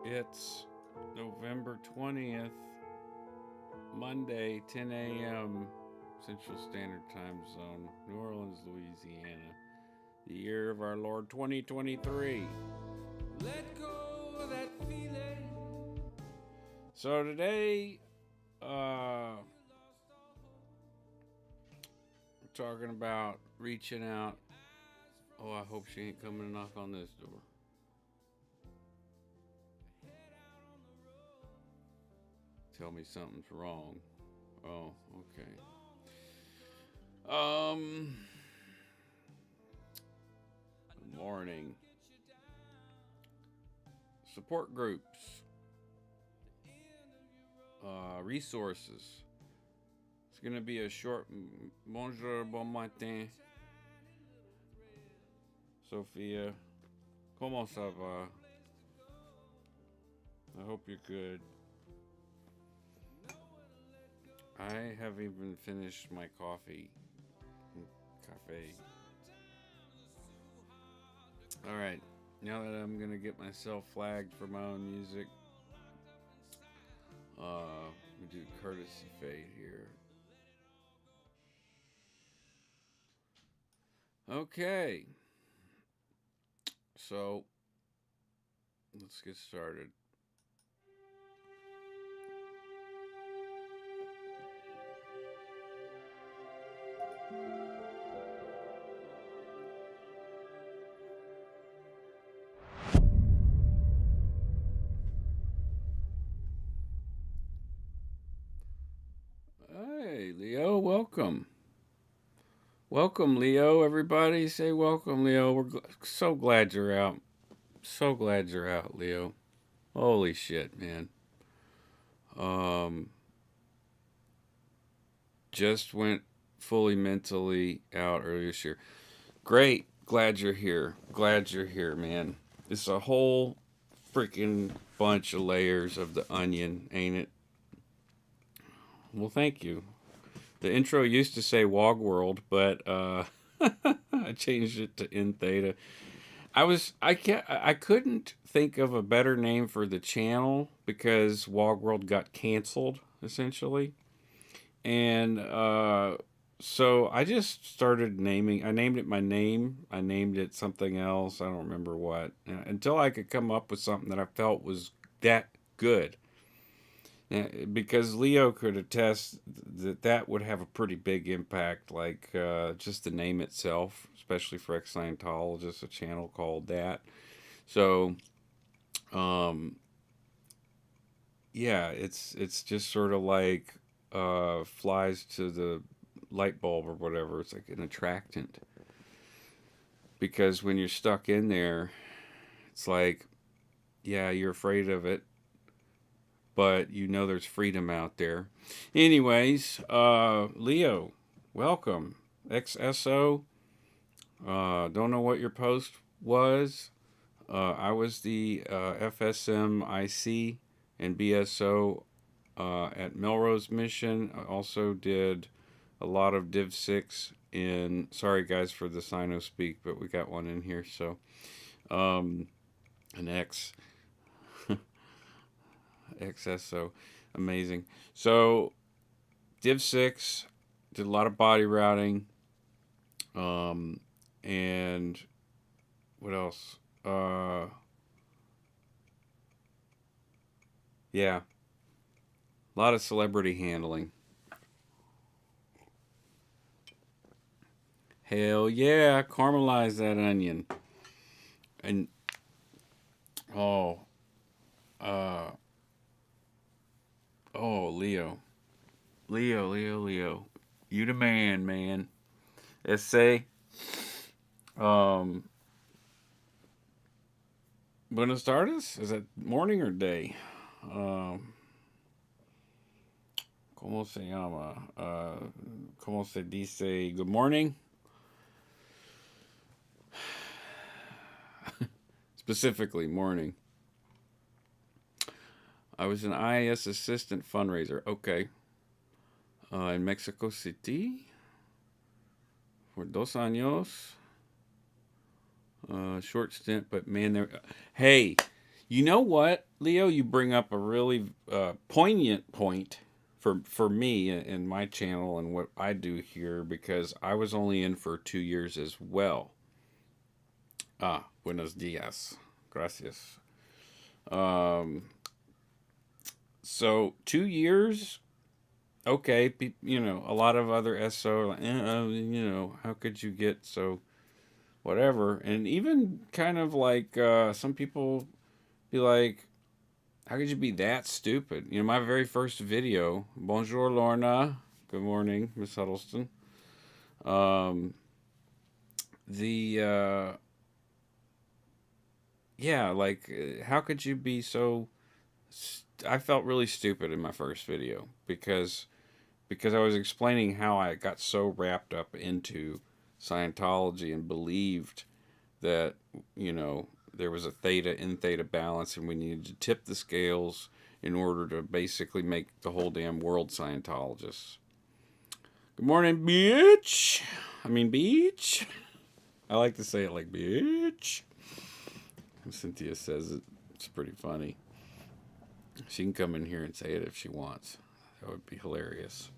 It's November 20th, Monday, 10 a.m. Central Standard Time Zone, New Orleans, Louisiana. The year of our Lord 2023. Let go of that feeling. So today, we're talking about reaching out. Oh, I hope she ain't coming to knock on this door. Tell me something's wrong. Oh, okay. Good morning. Support groups, resources. It's gonna be a short bonjour, bon matin, Sophia. Comment ça va? I hope you're good. I haven't even finished my coffee. Cafe. Alright, now that I'm gonna get myself flagged for my own music, we do courtesy fade here. Okay, so let's get started. Hey, Leo, welcome. Welcome, Leo. Everybody say welcome, Leo. We're so glad you're out. So glad you're out, Leo. Holy shit, man. Um, just went fully mentally out earlier this year. Great. Glad you're here. Glad you're here, man. It's a whole freaking bunch of layers of the onion, ain't it? Well, thank you. The intro used to say Wog World, but I changed it to In Theta. I couldn't think of a better name for the channel because Wog World got canceled essentially, and so I just started naming. I named it my name. I named it something else. I don't remember what until I could come up with something that I felt was that good. Because Leo could attest that that would have a pretty big impact, like just the name itself, especially for ex-Scientologists, a channel called that. So, um, yeah, it's just sort of like flies to the light bulb or whatever. It's like an attractant because when you're stuck in there, it's like, yeah, you're afraid of it, but you know there's freedom out there. Anyways, Leo, welcome. XSO, don't know what your post was. I was the FSM IC and BSO at Melrose Mission. I also did a lot of Div 6 in. Sorry, guys, for the Sino speak, but we got one in here. So, an X. XSO. Amazing. So, Div 6, did a lot of body routing. And what else? Yeah, a lot of celebrity handling. Hell yeah, caramelize that onion. And oh, uh, oh, Leo, Leo, you the man, man. Essay. Um, Buenos tardes. Is that morning or day? Um, ¿Cómo se llama? ¿Cómo se dice good morning? Specifically, morning. I was an IAS assistant fundraiser. Okay. In Mexico City for 2 años. Short stint, but man, there. Hey, You know what, Leo? You bring up a really poignant point for me and my channel and what I do here, because I was only in for 2 years as well. Buenos dias. Gracias. Um, so 2 years, okay, a lot of other SO, like, how could you get so whatever? And even kind of like some people be like, how could you be that stupid? My very first video, Bonjour Lorna, good morning, Miss Huddleston. Um, the yeah, like how could you be so? I felt really stupid in my first video because I was explaining how I got so wrapped up into Scientology and believed that there was a theta in theta balance, and we needed to tip the scales in order to basically make the whole damn world Scientologists. Good morning, bitch. I mean, beach. I like to say it like bitch. Cynthia says it. It's pretty funny. She can come in here and say it if she wants. That would be hilarious.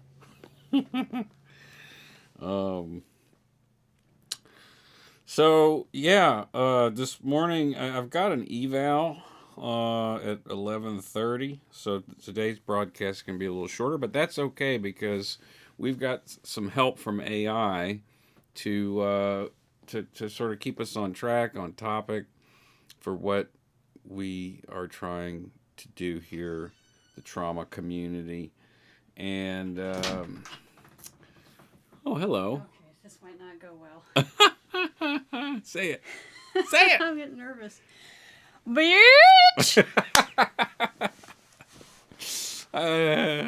um. So yeah, this morning I've got an eval at 11:30. So today's broadcast can be a little shorter, but that's okay because we've got some help from AI to sort of keep us on track, on topic for what we are trying to do here, the trauma community, and oh, hello. Okay, this might not go well. Say it. Say it. I'm getting nervous. Bitch!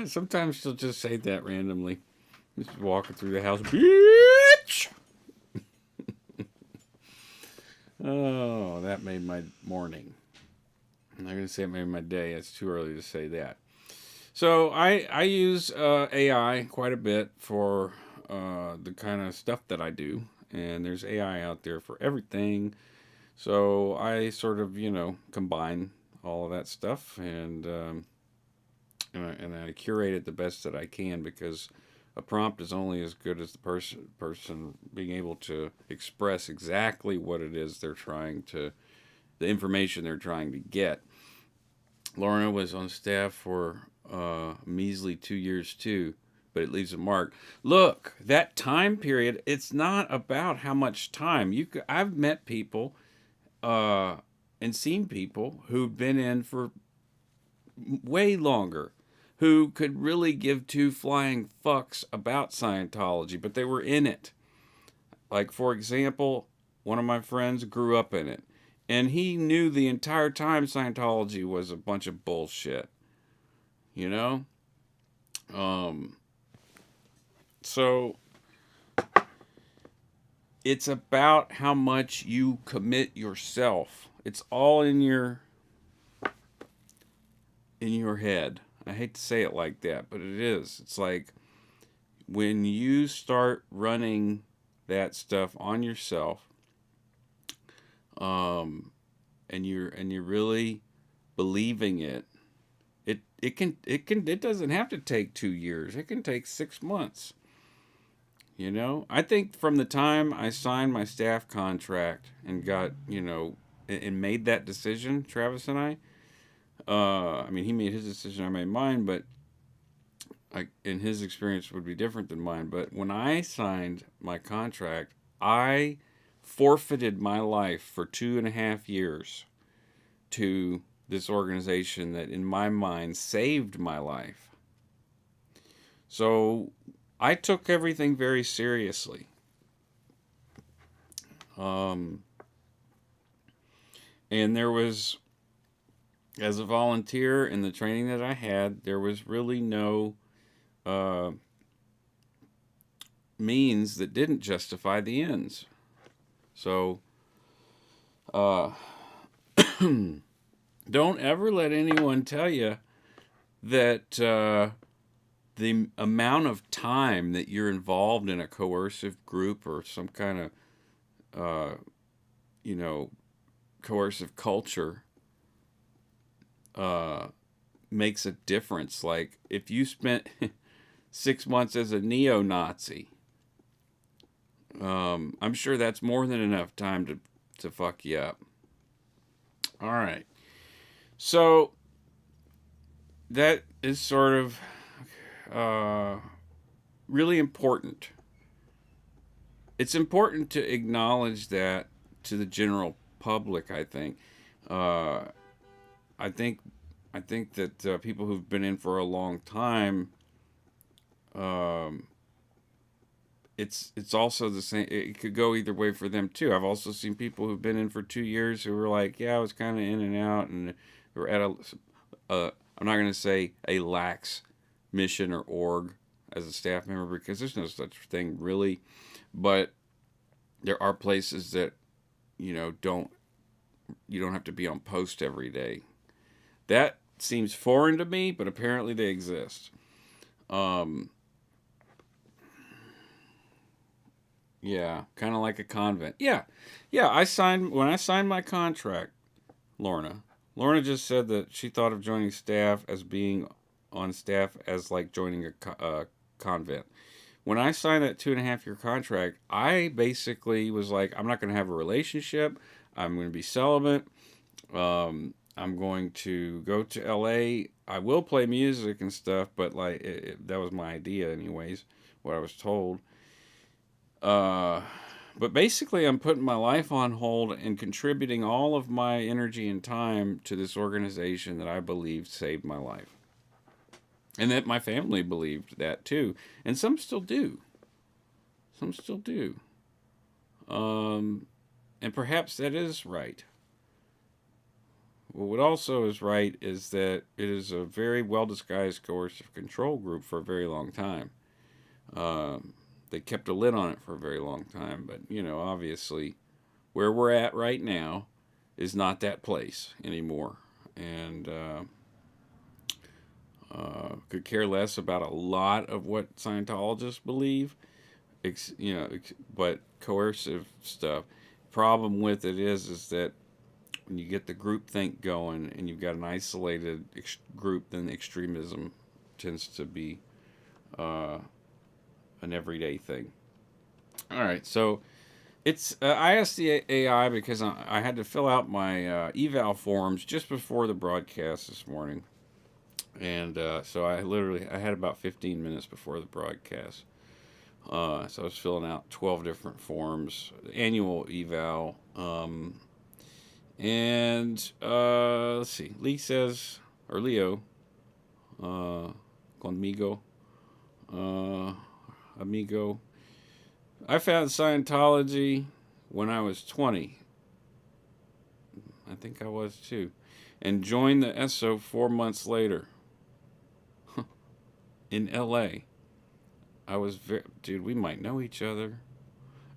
Sometimes she'll just say that randomly. Just walking through the house. Bitch! Oh, that made my morning. I'm not going to say it made my day. It's too early to say that. So I use AI quite a bit for the kind of stuff that I do. And there's AI out there for everything. So I sort of, combine all of that stuff and I curate it the best that I can, because a prompt is only as good as the person being able to express exactly what it is the information they're trying to get. Lorna was on staff for measly 2 years too, but it leaves a mark. Look, that time period, it's not about how much time. I've met people and seen people who've been in for way longer, who could really give two flying fucks about Scientology, but they were in it. Like, for example, one of my friends grew up in it, and he knew the entire time Scientology was a bunch of bullshit. So it's about how much you commit yourself. It's all in your head. I hate to say it like that, but it is. It's like when you start running that stuff on yourself, and you're really believing it. It doesn't have to take 2 years. It can take 6 months. I think from the time I signed my staff contract and got, and made that decision, Travis and I mean, he made his decision, I made mine, but in his experience would be different than mine. But when I signed my contract, I forfeited my life for 2.5 years to this organization that, in my mind, saved my life. So I took everything very seriously. And there was, as a volunteer in the training that I had, there was really no means that didn't justify the ends. So don't ever let anyone tell you that the amount of time that you're involved in a coercive group or some kind of coercive culture uh, makes a difference. Like if you spent 6 months as a neo-Nazi, I'm sure that's more than enough time to fuck you up. All right. So that is sort of uh, really important. It's important to acknowledge that to the general public. I think. Uh, I think. I think that people who've been in for a long time, um, it's also the same. It could go either way for them too. I've also seen people who've been in for 2 years who were like, "Yeah, I was kind of in and out," and were at I'm not going to say a lax mission or org as a staff member because there's no such thing really, but there are places that don't you don't have to be on post every day. That seems foreign to me, but apparently they exist. Um, yeah, kind of like a convent. Yeah, yeah. When I signed my contract. Lorna. Lorna just said that she thought of joining staff as being on staff as like joining a convent. When I signed that 2.5 year contract, I basically was like, I'm not going to have a relationship. I'm going to be celibate. I'm going to go to LA. I will play music and stuff, but like that was my idea, anyways. What I was told. Uh, but basically, I'm putting my life on hold and contributing all of my energy and time to this organization that I believed saved my life. And that my family believed that too. And some still do. Some still do. And perhaps that is right. Well, what also is right is that it is a very well disguised coercive control group for a very long time. They kept a lid on it for a very long time, but obviously, where we're at right now is not that place anymore, and could care less about a lot of what Scientologists believe, but coercive stuff. Problem with it is that when you get the group think going and you've got an isolated group, then extremism tends to be uh, an everyday thing. All right, so I asked the AI because I had to fill out my eval forms just before the broadcast this morning, and so I had about 15 minutes before the broadcast. So I was filling out 12 different forms, annual eval, and let's see. Leo, uh, conmigo, uh, amigo. I found Scientology when I was 20. I think I was too. And joined the ESO 4 months later in LA. Dude, we might know each other.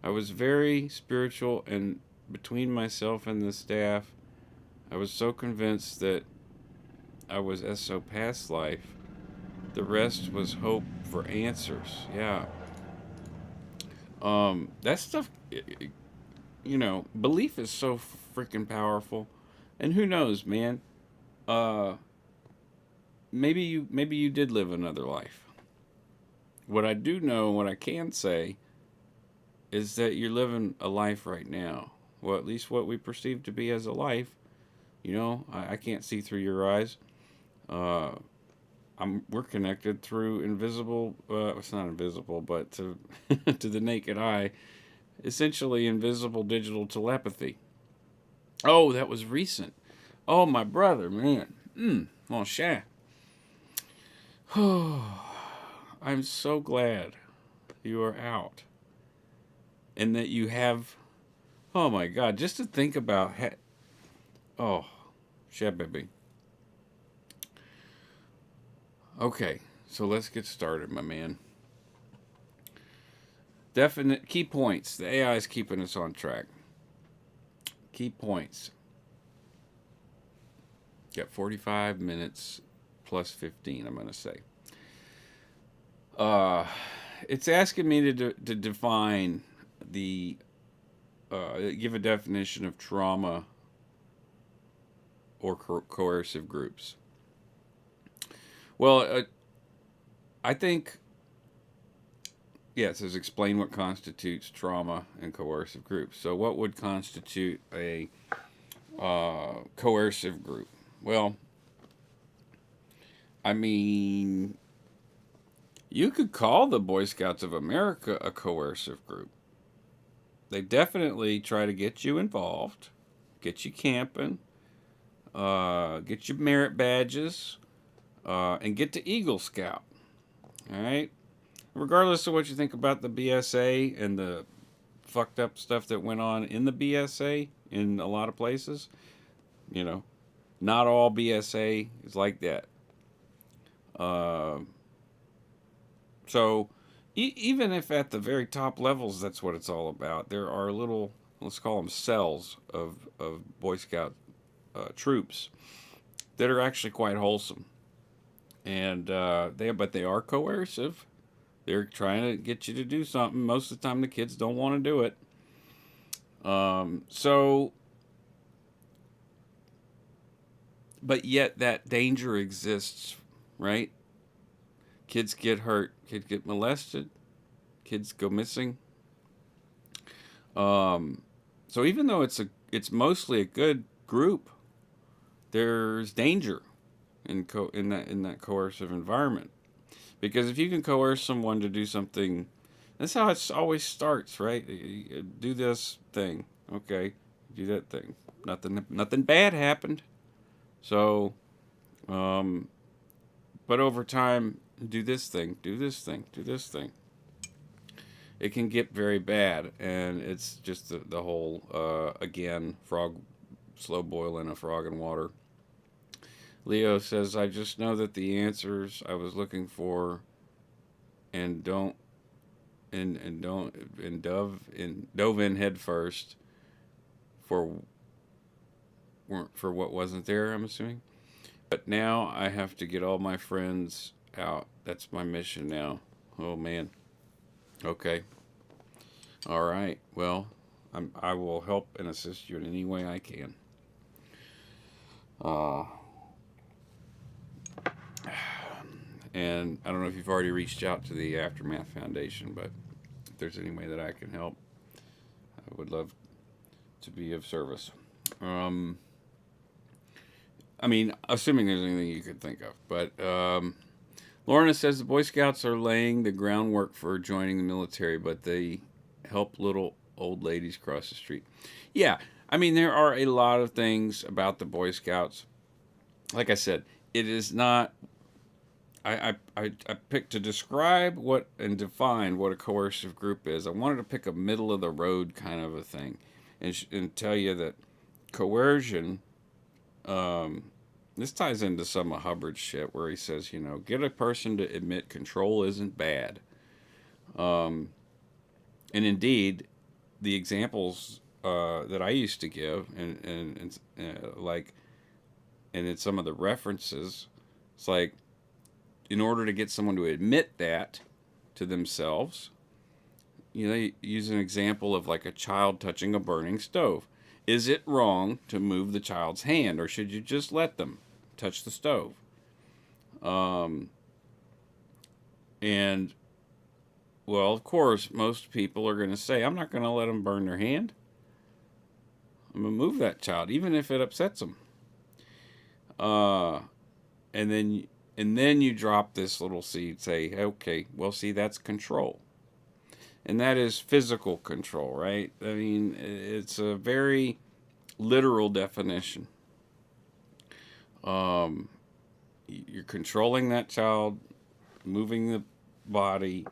I was very spiritual, and between myself and the staff, I was so convinced that I was ESO past life. The rest was hope for answers. Yeah. That stuff, belief is so freaking powerful. And who knows, man? Uh, maybe you did live another life. What I do know, what I can say, is that you're living a life right now. Well, at least what we perceive to be as a life. I can't see through your eyes. Uh, we're connected through invisible. It's not invisible, but to to the naked eye, essentially invisible digital telepathy. Oh, that was recent. Oh, my brother, man. Mon cher. I'm so glad you are out and that you have. Oh my God, just to think about. Oh, shit, baby. Okay, so let's get started, my man. Definite key points. The AI is keeping us on track. Key points. Got 45 minutes plus 15, I'm going to say. It's asking me to define give a definition of trauma or coercive groups? Well, I think, yeah, it says explain what constitutes trauma and coercive groups. So, what would constitute a coercive group? Well, I mean, you could call the Boy Scouts of America a coercive group. They definitely try to get you involved, get you camping, get your merit badges, and get to Eagle Scout. All right? Regardless of what you think about the BSA and the fucked up stuff that went on in the BSA in a lot of places, you know, not all BSA is like that. Uh, so, even if at the very top levels that's what it's all about, there are little, let's call them cells of Boy Scout troops that are actually quite wholesome. And but they are coercive. They're trying to get you to do something. Most of the time, the kids don't want to do it. So, but yet that danger exists, right? Kids get hurt. Kids get molested. Kids go missing. So even though it's mostly a good group, there's danger in that coercive environment. Because if you can coerce someone to do something, that's how it always starts, right? Do this thing, okay? Do that thing. Nothing bad happened. So, but over time, do this thing, do this thing, do this thing. It can get very bad, and it's just the whole again frog slow boiling a frog in water. Leo says, I just know that the answers I was looking for and don't and don't and dove in head first for what wasn't there, I'm assuming. But now I have to get all my friends out. That's my mission now. Oh man. Okay. All right. Well, I will help and assist you in any way I can. Uh And I don't know if you've already reached out to the Aftermath Foundation, but if there's any way that I can help, I would love to be of service. I mean, assuming there's anything you could think of. But Lorna says the Boy Scouts are laying the groundwork for joining the military, but they help little old ladies cross the street. Yeah, I mean, there are a lot of things about the Boy Scouts. Like I said, it is not. I picked to describe what and define what a coercive group is. I wanted to pick a middle of the road kind of a thing, and tell you that coercion. This ties into some of Hubbard's shit where he says, get a person to admit control isn't bad. And indeed, the examples that I used to give, and in some of the references, it's like, in order to get someone to admit that to themselves, they use an example of like a child touching a burning stove. Is it wrong to move the child's hand, or should you just let them touch the stove? And, well, of course, most people are going to say, I'm not going to let them burn their hand. I'm going to move that child, even if it upsets them. And then you drop this little seed, say, okay, well, see, that's control. And that is physical control, right? I mean, it's a very literal definition. You're controlling that child, moving the body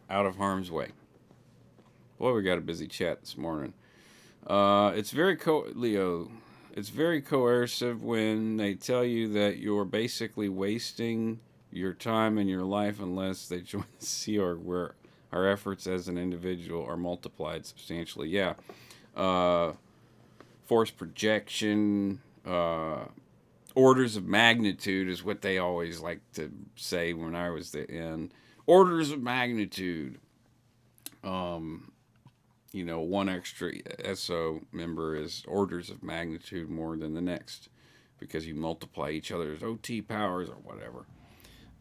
out of harm's way. Boy, we got a busy chat this morning. It's very Leo. It's very coercive when they tell you that you're basically wasting your time and your life unless they join the Sea Org, where our efforts as an individual are multiplied substantially. Yeah. Force projection, orders of magnitude is what they always like to say when I was in. Orders of magnitude. One extra SO member is orders of magnitude more than the next. because you multiply each other's OT powers or whatever.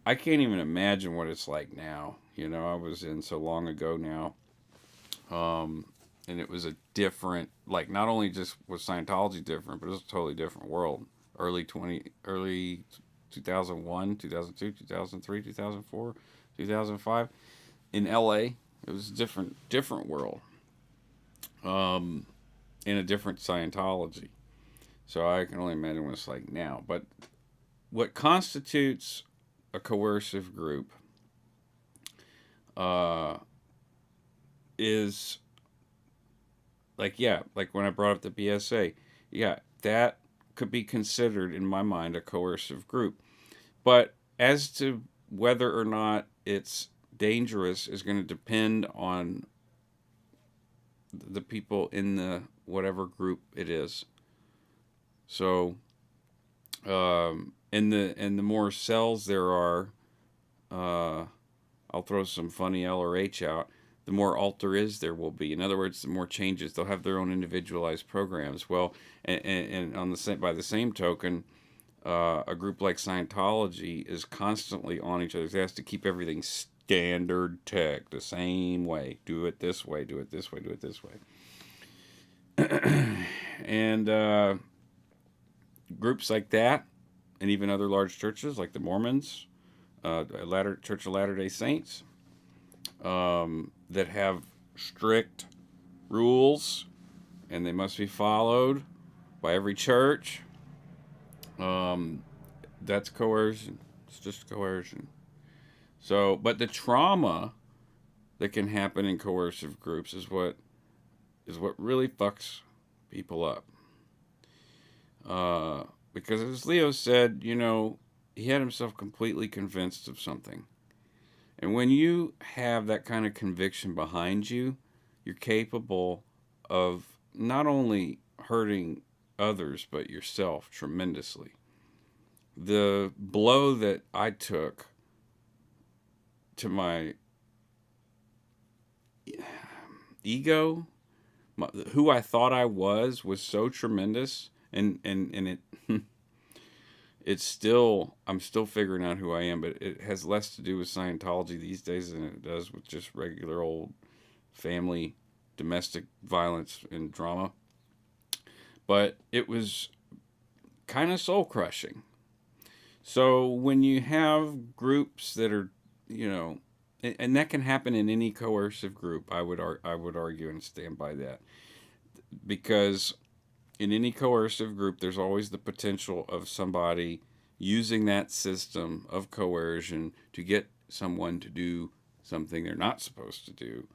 I can't even imagine what it's like now. You know, I was in so long ago now, and it was a different, like, not only just was Scientology different, but it was a totally different world. Early 2001, 2002, 2003, 2004, 2005 in LA. It was a different world, in a different Scientology. So I can only imagine what it's like now. But what constitutes a coercive group uh, is like, yeah, like when I brought up the BSA, yeah, that could be considered in my mind a coercive group. But as to whether or not it's dangerous is going to depend on the people in the whatever group it is. So, and the more cells there are, uh, I'll throw some funny L or H out. The more alter is there will be. In other words, the more changes they'll have their own individualized programs. Well, and on the by the same token, a group like Scientology is constantly on each other's ass to keep everything standard tech the same way. Do it this way. Do it this way. Do it this way. And groups like that, and even other large churches like the Mormons, Church of Latter Day Saints, that have strict rules and they must be followed by every church. Um, that's coercion. It's just coercion. So, but the trauma that can happen in coercive groups is what really fucks people up. Because as Leo said, you know, he had himself completely convinced of something. And when you have that kind of conviction behind you, you're capable of not only hurting others, but yourself tremendously. The blow that I took to my ego, who I thought I was so tremendous. And it it's still, I'm still figuring out who I am, but it has less to do with Scientology these days than it does with just regular old family domestic violence and drama. But it was kind of soul crushing. So when you have groups that are, you know, and that can happen in any coercive group, I would argue and stand by that, because in any coercive group, there's always the potential of somebody using that system of coercion to get someone to do something they're not supposed to do,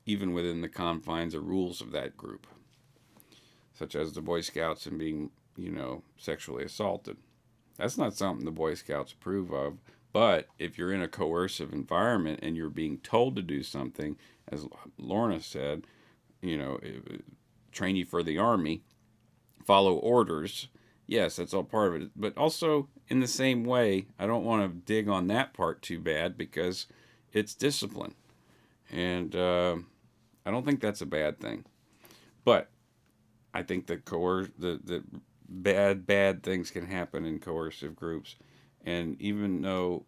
even within the confines or rules of that group, such as the Boy Scouts and being, you know, sexually assaulted. That's not something the Boy Scouts approve of. But if you're in a coercive environment and you're being told to do something, as Lorna said, you know, train you for the army, follow orders. Yes, that's all part of it. But also, in the same way, I don't want to dig on that part too bad because it's discipline. And I don't think that's a bad thing. But I think that the bad things can happen in coercive groups. And even though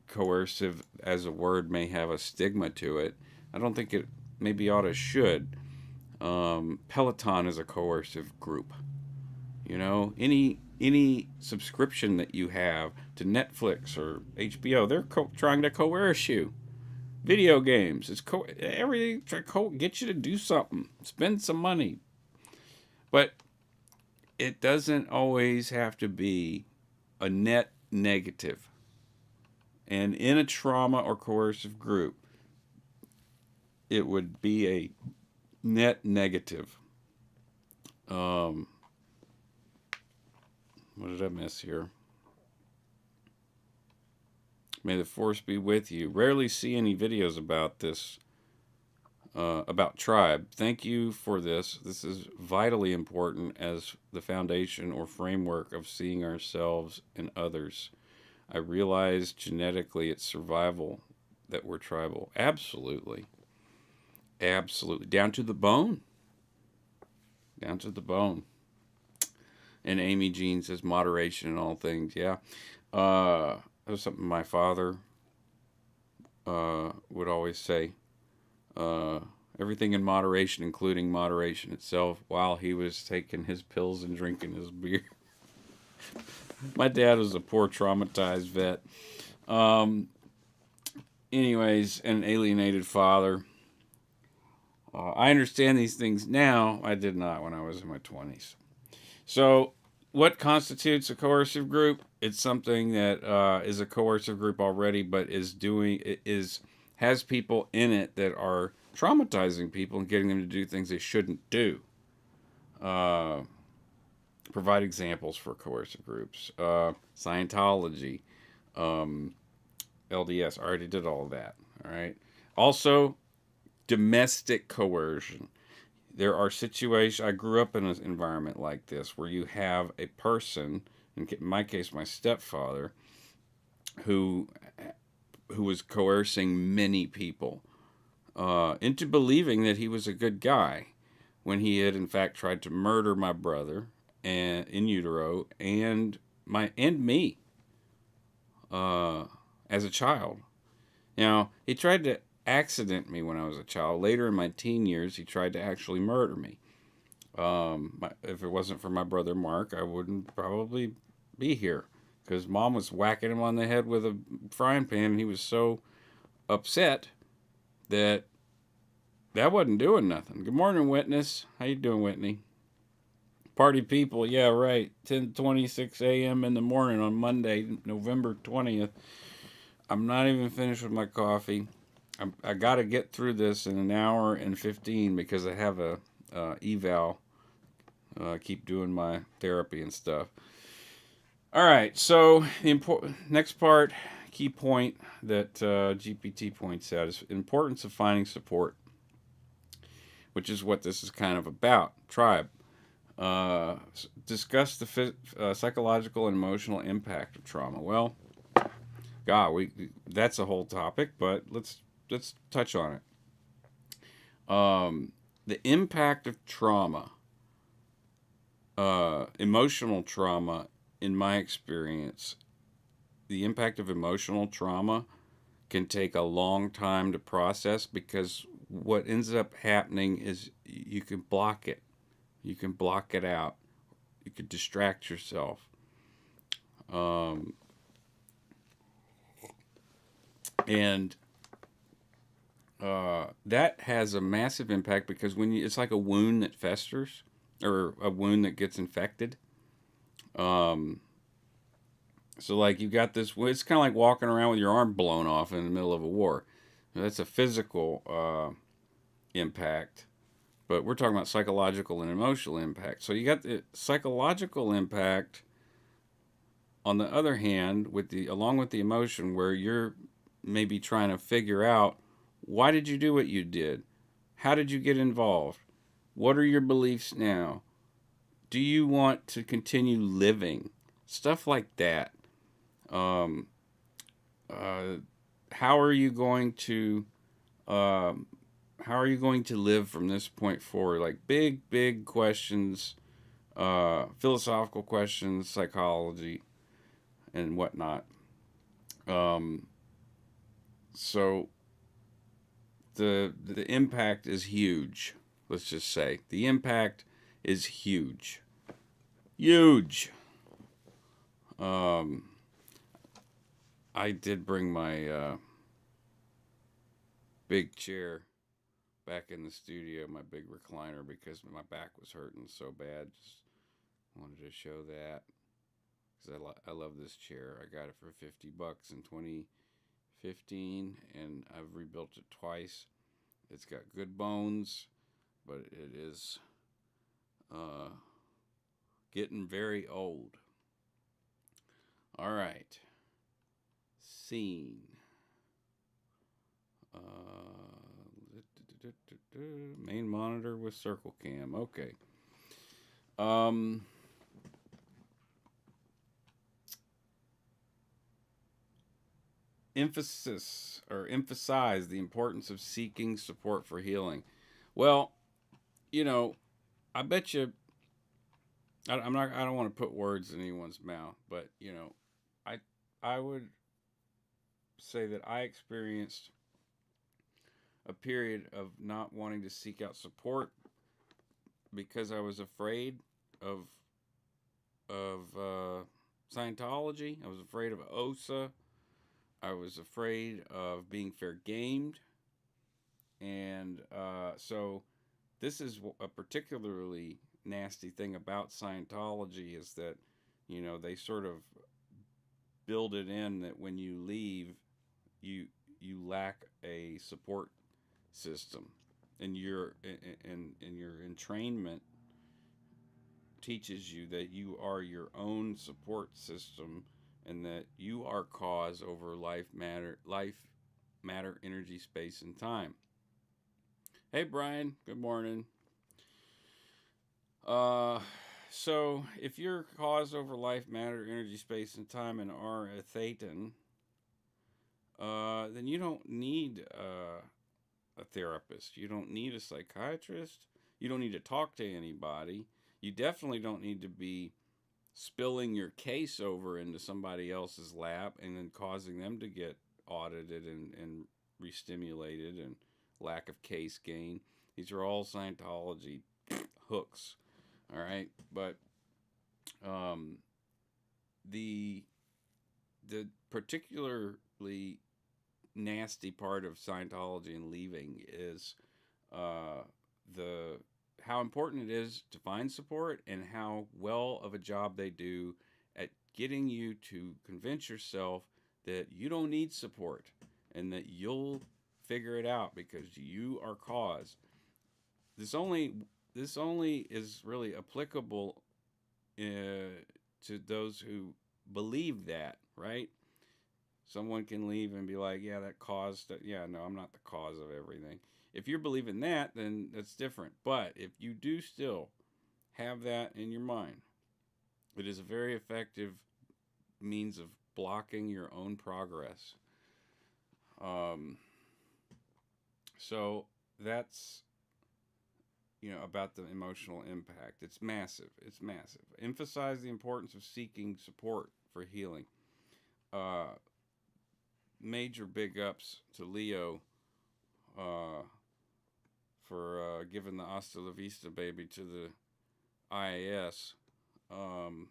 coercive as a word may have a stigma to it, I don't think it maybe ought to should. Peloton is a coercive group. You know, any subscription that you have to Netflix or HBO, they're trying to coerce you. Video games, it's everything try to get you to do something, spend some money. But it doesn't always have to be a net negative. And in a trauma or coercive group, it would be a net negative. What did I miss here? May the force be with you. Rarely see any videos about this, about tribe. Thank you for this. This is vitally important as the foundation or framework of seeing ourselves and others. I realize genetically it's survival that we're tribal. Absolutely. Absolutely. Down to the bone. Down to the bone. And Amy Jean says moderation in all things. Yeah. That was something my father would always say. Uh, Everything in moderation, including moderation itself, while he was taking his pills and drinking his beer. My dad was a poor, traumatized vet. Um, Anyways, an alienated father. I understand these things now. I did not when I was in my 20s. So, what constitutes a coercive group? It's something that is a coercive group already, but has people in it that are traumatizing people and getting them to do things they shouldn't do. Uh, Provide examples for coercive groups. Scientology, um, LDS. I already did all of that. All right. Also, domestic coercion. There are situations. I grew up in an environment like this where you have a person, in my case, my stepfather, who was coercing many people into believing that he was a good guy when he had in fact tried to murder my brother and in utero and me uh, as a child. Now he tried to accident me when I was a child. Later in my teen years, he tried to actually murder me. If it wasn't for my brother Mark, I wouldn't probably be here because mom was whacking him on the head with a frying pan, and he was so upset that wasn't doing nothing. Good morning, witness. How you doing, Whitney? Party people, yeah, right. 10:26 a.m. in the morning on Monday, November 20th. I'm not even finished with my coffee. I got to get through this in an hour and 15 because I have a eval. Keep doing my therapy and stuff. All right, so the next part, key point that GPT points out is importance of finding support, which is what this is kind of about. Tribe. Discuss the psychological and emotional impact of trauma. Well, God, that's a whole topic, but let's touch on it. The impact of trauma, emotional trauma, in my experience, the impact of emotional trauma can take a long time to process because what ends up happening is you can block it. You can block it out. You can distract yourself. Um, and that has a massive impact because it's like a wound that festers or a wound that gets infected. Um, so like you got this, it's kind of like walking around with your arm blown off in the middle of a war. Now, that's a physical impact, but we're talking about psychological and emotional impact. So you got the psychological impact on the other hand along with the emotion where you're maybe trying to figure out why did you do what you did? How did you get involved? What are your beliefs now? Do you want to continue living? Stuff like that. Um, uh, how are you going to um, how are you going to live from this point forward? Like big questions, philosophical questions, psychology, and whatnot. Um, so the impact is huge. Let's just say the impact is huge, huge. Um, I did bring my big chair back in the studio, my big recliner, because my back was hurting so bad. Just wanted to show that because I love this chair. I got it for $50 in 2015, and I've rebuilt it twice. It's got good bones, but it is uh, getting very old. All right, scene. Main monitor with circle cam. Okay. Um, emphasize the importance of seeking support for healing. Well, you know, I bet you I'm not. I don't want to put words in anyone's mouth, but I I would say that I experienced a period of not wanting to seek out support because I was afraid of of Scientology. I was afraid of OSA. I was afraid of being fair gamed, and so this is a particularly nasty thing about Scientology is that they sort of build it in that when you leave, you you lack a support system, and your entrainment teaches you that you are your own support system and that you are cause over life matter energy space and time. Hey Brian, good morning. uh so if you're cause over life matter energy space and time and are a thetan, then you don't need a therapist. You don't need a psychiatrist. You don't need to talk to anybody. You definitely don't need to be spilling your case over into somebody else's lap and then causing them to get audited and re-stimulated and lack of case gain. These are all Scientology hooks. All right. But um, the the particularly nasty part of Scientology and leaving is uh, the how important it is to find support and how well of a job they do at getting you to convince yourself that you don't need support and that you'll figure it out because you are cause. This only this only is really applicable to those who believe that, right? Someone can leave and be like, yeah, that caused that. Yeah, no, I'm not the cause of everything. If you're believing that, then that's different. But if you do still have that in your mind, it is a very effective means of blocking your own progress. Um, so that's about the emotional impact. It's massive. It's massive. Emphasize the importance of seeking support for healing. Uh, Major big ups to Leo uh, for giving the Hasta La Vista baby to the IAS, um,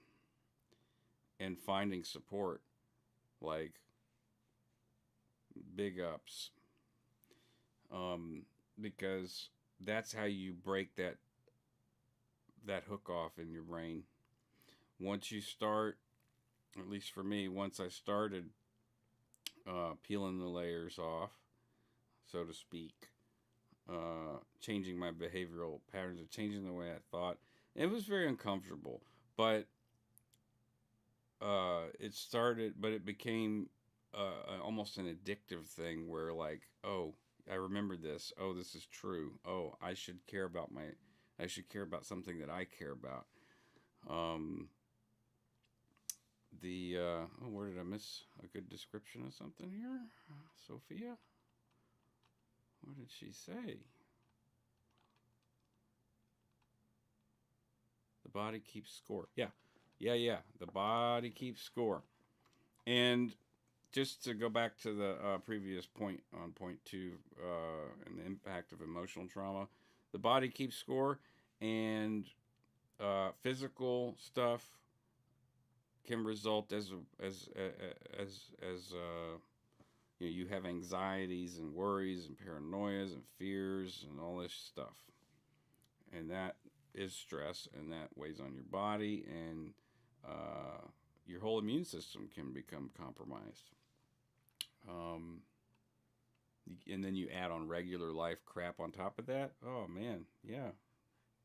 and finding support. Like, big ups. Because that's how you break that hook off in your brain. Once you start, at least for me, once I started peeling the layers off, so to speak, changing my behavioral patterns, changing the way I thought, it was very uncomfortable. But it became almost an addictive thing where, like, oh, I remember this. Oh, this is true. Oh, I should care about something that I care about. Um, where did I miss a good description of something here? Sophia, what did she say? The body keeps score. Yeah, yeah, yeah. The body keeps score. And just to go back to the previous point on point two and the impact of emotional trauma, the body keeps score, and physical stuff can result as you have anxieties and worries and paranoias and fears and all this stuff, and that is stress, and that weighs on your body, and uh, your whole immune system can become compromised. Um, and then you add on regular life crap on top of that. Oh man, yeah,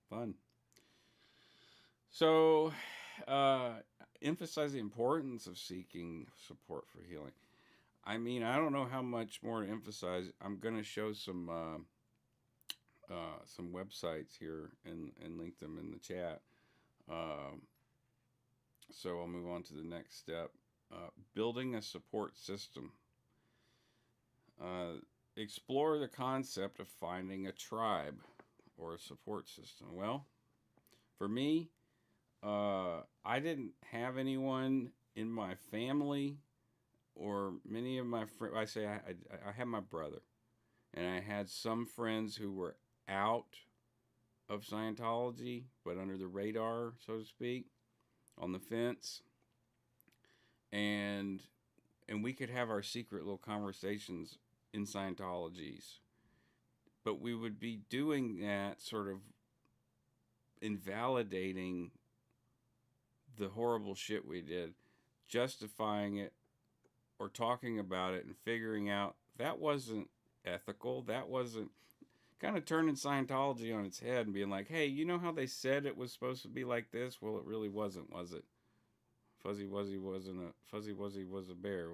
fun. So, uh, emphasize the importance of seeking support for healing. I mean, I don't know how much more to emphasize. I'm gonna show some websites here and link them in the chat. Um, so I'll move on to the next step. Building a support system. Uh, Explore the concept of finding a tribe or a support system. Well, for me, I didn't have anyone in my family or many of my friends. I say I had my brother, and I had some friends who were out of Scientology, but under the radar, so to speak, on the fence, and we could have our secret little conversations in Scientologies, but we would be doing that sort of invalidating the horrible shit we did, justifying it or talking about it and figuring out that wasn't ethical, that wasn't, kind of turning Scientology on its head and being like, hey, you know how they said it was supposed to be like this? Well, it really wasn't, was it? Fuzzy Wuzzy wasn't a Fuzzy Wuzzy was a bear.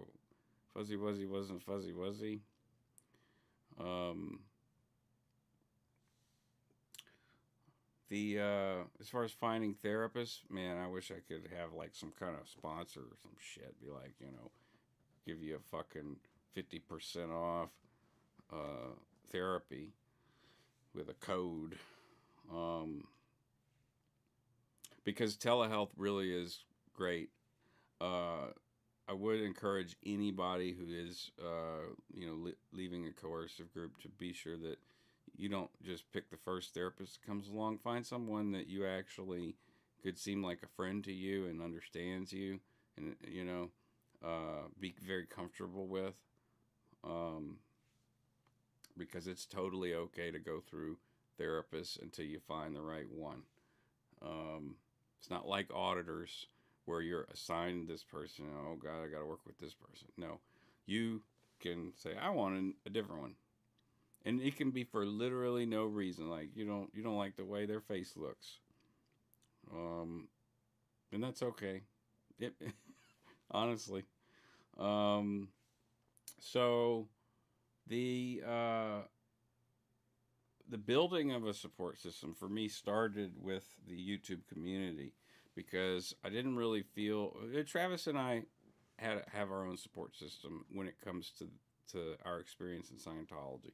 Fuzzy Wuzzy wasn't Fuzzy Wuzzy. Um, the as far as finding therapists, man, I wish I could have like some kind of sponsor or some shit. Be like, give you a fucking 50% off therapy with a code. Um, because telehealth really is great. Uh, I would encourage anybody who is, leaving a coercive group to be sure that you don't just pick the first therapist that comes along. Find someone that you actually could seem like a friend to you and understands you, and be very comfortable with. Um, because it's totally okay to go through therapists until you find the right one. It's not like auditors where you're assigned this person. Oh God, I got to work with this person. No, you can say I want a different one, and it can be for literally no reason. Like you don't like the way their face looks, um, and that's okay. It, honestly. Um, so the uh, the building of a support system for me started with the YouTube community because I didn't really feel Travis and I have our own support system when it comes to our experience in Scientology.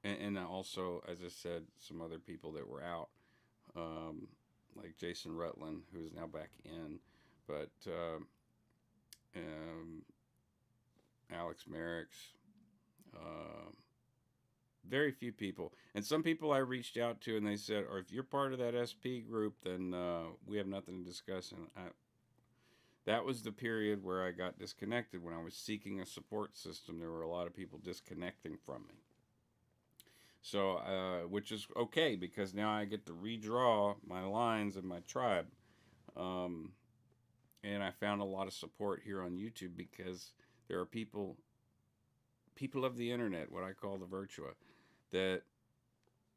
And also, as I said, some other people that were out, um, like Jason Rutland, who's now back in, but um, Alex Merrick's. Uh, very few people, and some people I reached out to, and they said, "Or if you're part of that SP group, then we have nothing to discuss." And that was the period where I got disconnected. When I was seeking a support system, there were a lot of people disconnecting from me. So, which is okay because now I get to redraw my lines and my tribe. Um, and I found a lot of support here on YouTube because there are people of the internet, what I call the Virtua, that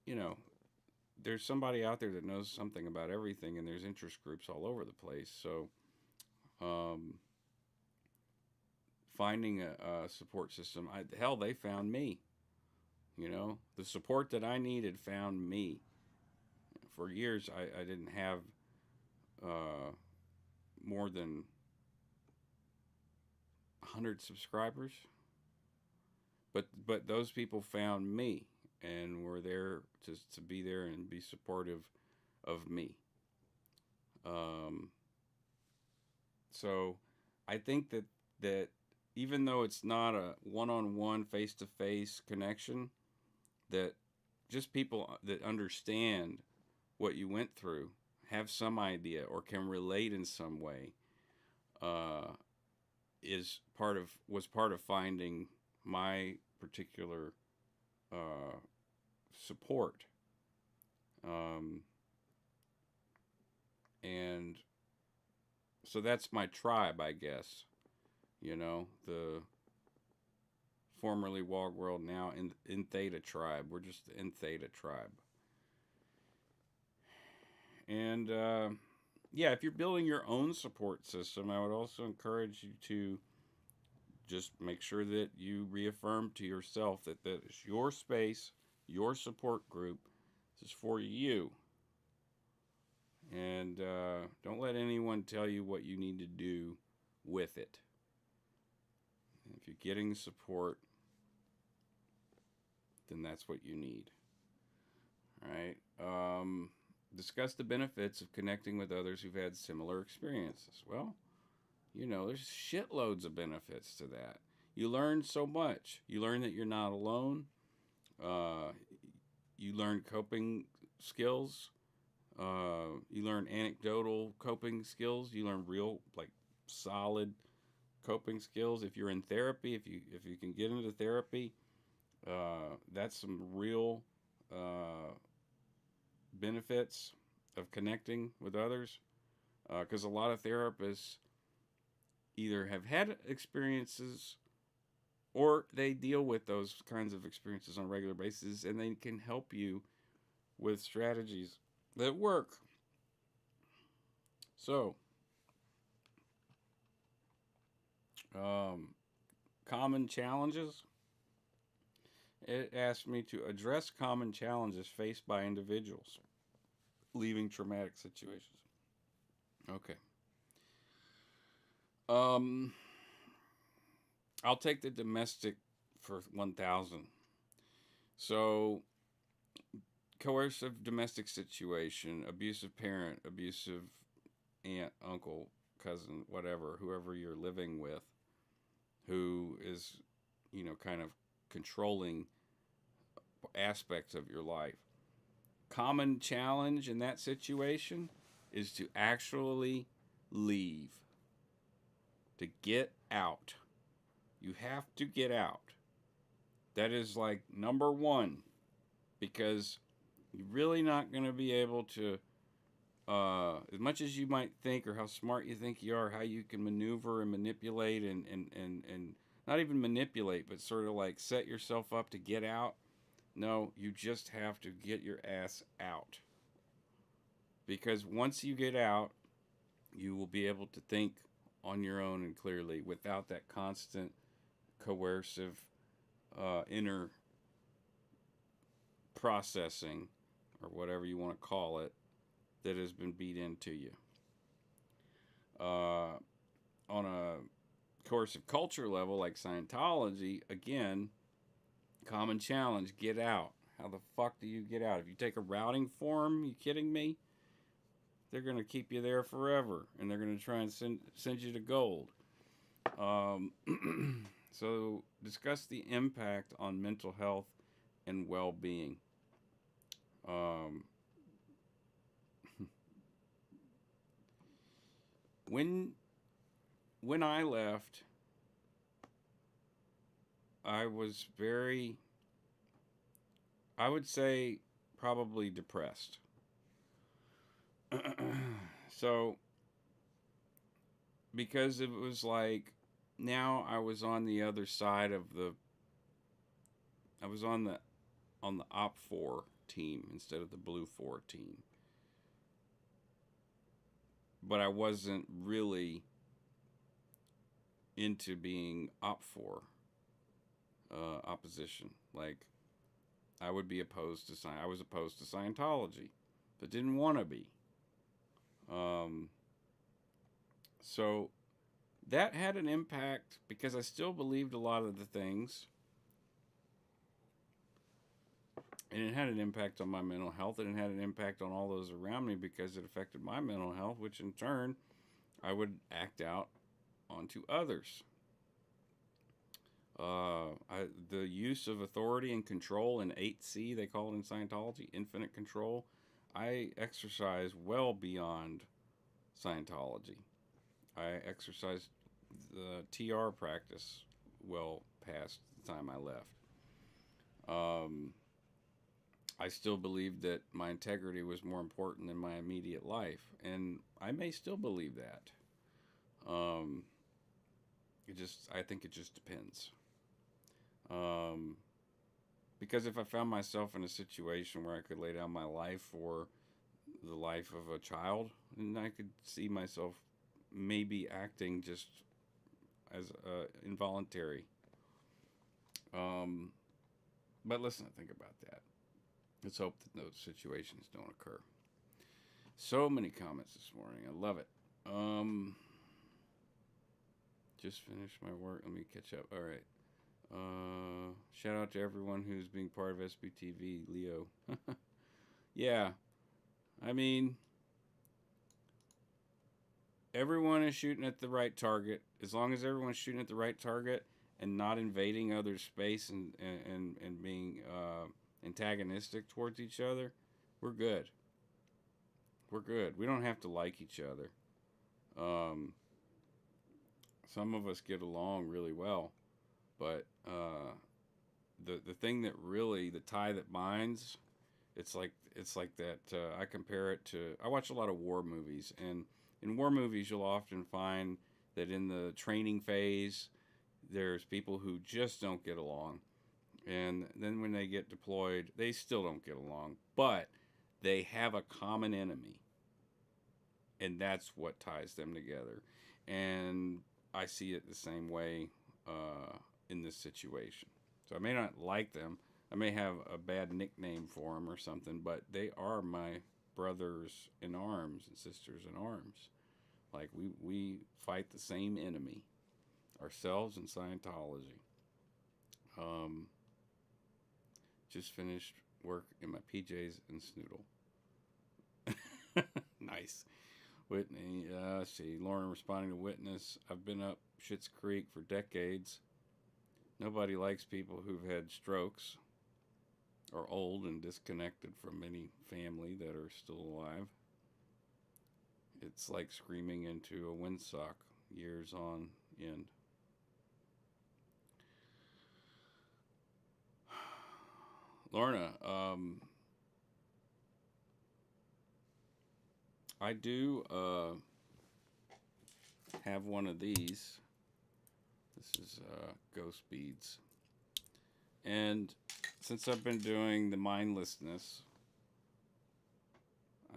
you know there's somebody out there that knows something about everything, and there's interest groups all over the place. So, um, finding a support system, hell, they found me. The support that I needed found me. For years, I didn't have uh, more than 100 subscribers, but those people found me and were there to be there and be supportive of me. Um, so I think that even though it's not a one-on-one face-to-face connection, that just people that understand what you went through, have some idea or can relate in some way, uh, was part of finding my particular uh, support. Um, and so that's my tribe, I guess. The formerly Wog World, now in Theta tribe. We're just in Theta tribe. And yeah, if you're building your own support system, I would also encourage you to just make sure that you reaffirm to yourself that that is your space, your support group. This is for you. And don't let anyone tell you what you need to do with it. If you're getting support, then that's what you need. All right. Discuss the benefits of connecting with others who've had similar experiences. Well, there's shitloads of benefits to that. You learn so much. You learn that you're not alone. Uh, you learn coping skills. You learn anecdotal coping skills. You learn real, like, solid coping skills. If you're in therapy, if you can get into therapy, that's some real uh, benefits of connecting with others. Because a lot of therapists either have had experiences or they deal with those kinds of experiences on a regular basis, and they can help you with strategies that work. So, um, common challenges. It asked me to address common challenges faced by individuals leaving traumatic situations. Okay. Um, I'll take the domestic for 1,000. So, coercive domestic situation, abusive parent, abusive aunt, uncle, cousin, whatever, whoever you're living with, who is, kind of controlling aspects of your life. Common challenge in that situation is to actually leave, to get out. You have to get out. That is like number one, because you're really not going to be able to, as much as you might think, or how smart you think you are, how you can maneuver and manipulate and not even manipulate, but sort of like set yourself up to get out. No, you just have to get your ass out. Because once you get out, you will be able to think on your own and clearly without that constant coercive inner processing, or whatever you want to call it, that has been beat into you. On a coercive culture level like Scientology, again, common challenge, get out. How the fuck do you get out? If you take a routing form, you kidding me? They're going to keep you there forever, and they're going to try and send you to gold. So, discuss the impact on mental health and well-being. Um, when when I left, I was very, I would say, probably depressed. So, because it was like, now I was on the other side of I was on the Op 4 team instead of the Blue 4 team. But I wasn't really into being Op 4 opposition. Like, I would be opposed to I was opposed to Scientology, but didn't want to be. Um, so that had an impact because I still believed a lot of the things, and it had an impact on my mental health, and it had an impact on all those around me because it affected my mental health, which in turn I would act out onto others. The use of authority and control in 8C, they call it in Scientology, infinite control, I exercise well beyond Scientology. I exercised the TR practice well past the time I left. I still believed that my integrity was more important than my immediate life, and I may still believe that. Um, I think it just depends. Um, because if I found myself in a situation where I could lay down my life for the life of a child, then I could see myself maybe acting just as involuntary. Um, but let's not think about that. Let's hope that those situations don't occur. So many comments this morning. I love it. Just finished my work. Let me catch up. All right. Shout out to everyone who's being part of SBTV. Leo. Yeah. I mean, everyone is shooting at the right target. As long as everyone's shooting at the right target and not invading other space and being antagonistic towards each other, we're good. We're good. We don't have to like each other. Um, some of us get along really well, but the thing that really the tie that binds, it's like that. I compare it to, I watch a lot of war movies, and in war movies you'll often find that in the training phase there's people who just don't get along, and then when they get deployed they still don't get along, but they have a common enemy, and that's what ties them together. And I see it the same way in this situation. So I may not like them. I may have a bad nickname for them or something, but they are my brothers in arms and sisters in arms. Like we fight the same enemy, ourselves and Scientology. Um, just finished work in my PJs and Snoodle. Nice. Whitney, see, Lauren responding to Witness. I've been up Schitt's Creek for decades. Nobody likes people who've had strokes or old and disconnected from any family that are still alive. It's like screaming into a windsock years on end. Lorna, I do have one of these. This is ghost beads. And since I've been doing the mindlessness,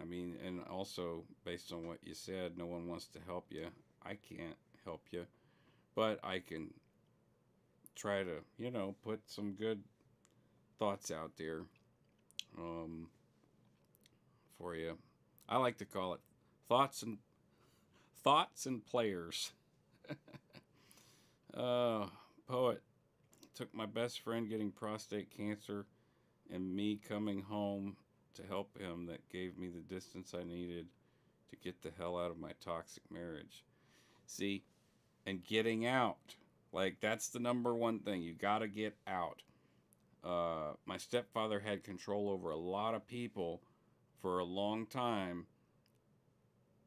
I mean, and also based on what you said, no one wants to help you. I can't help you, but I can try to, put some good thoughts out there um, for you. I like to call it thoughts and players. Uh, Poet, took my best friend getting prostate cancer and me coming home to help him that gave me the distance I needed to get the hell out of my toxic marriage. See, and getting out. Like, that's the number one thing. You got to get out. My stepfather had control over a lot of people for a long time,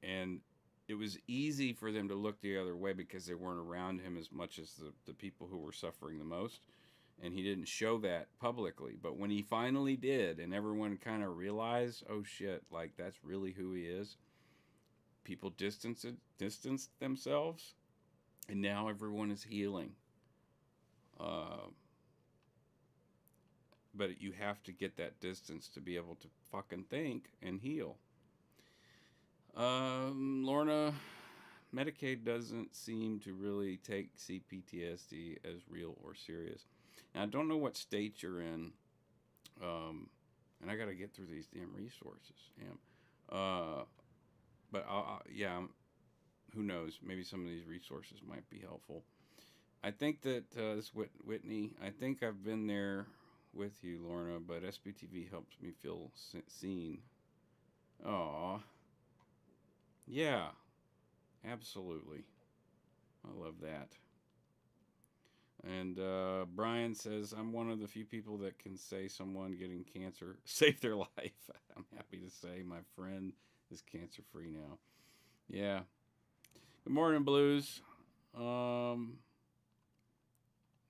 and it was easy for them to look the other way because they weren't around him as much as the people who were suffering the most. And he didn't show that publicly. But when he finally did, and everyone kind of realized, oh shit, like that's really who he is, people distanced themselves, and now everyone is healing. Uh, but you have to get that distance to be able to fucking think and heal. Lorna, Medicaid doesn't seem to really take CPTSD as real or serious. Now, I don't know what state you're in, and I got to get through these damn resources. Damn. Uh, but yeah, who knows? Maybe some of these resources might be helpful. I think that this Whitney, I think I've been there with you, Lorna, but SBTV helps me feel seen. Aw. Yeah, absolutely. I love that. And Brian says, I'm one of the few people that can say someone getting cancer saved their life. I'm happy to say my friend is cancer free now. Yeah. Good morning, Blues. Um,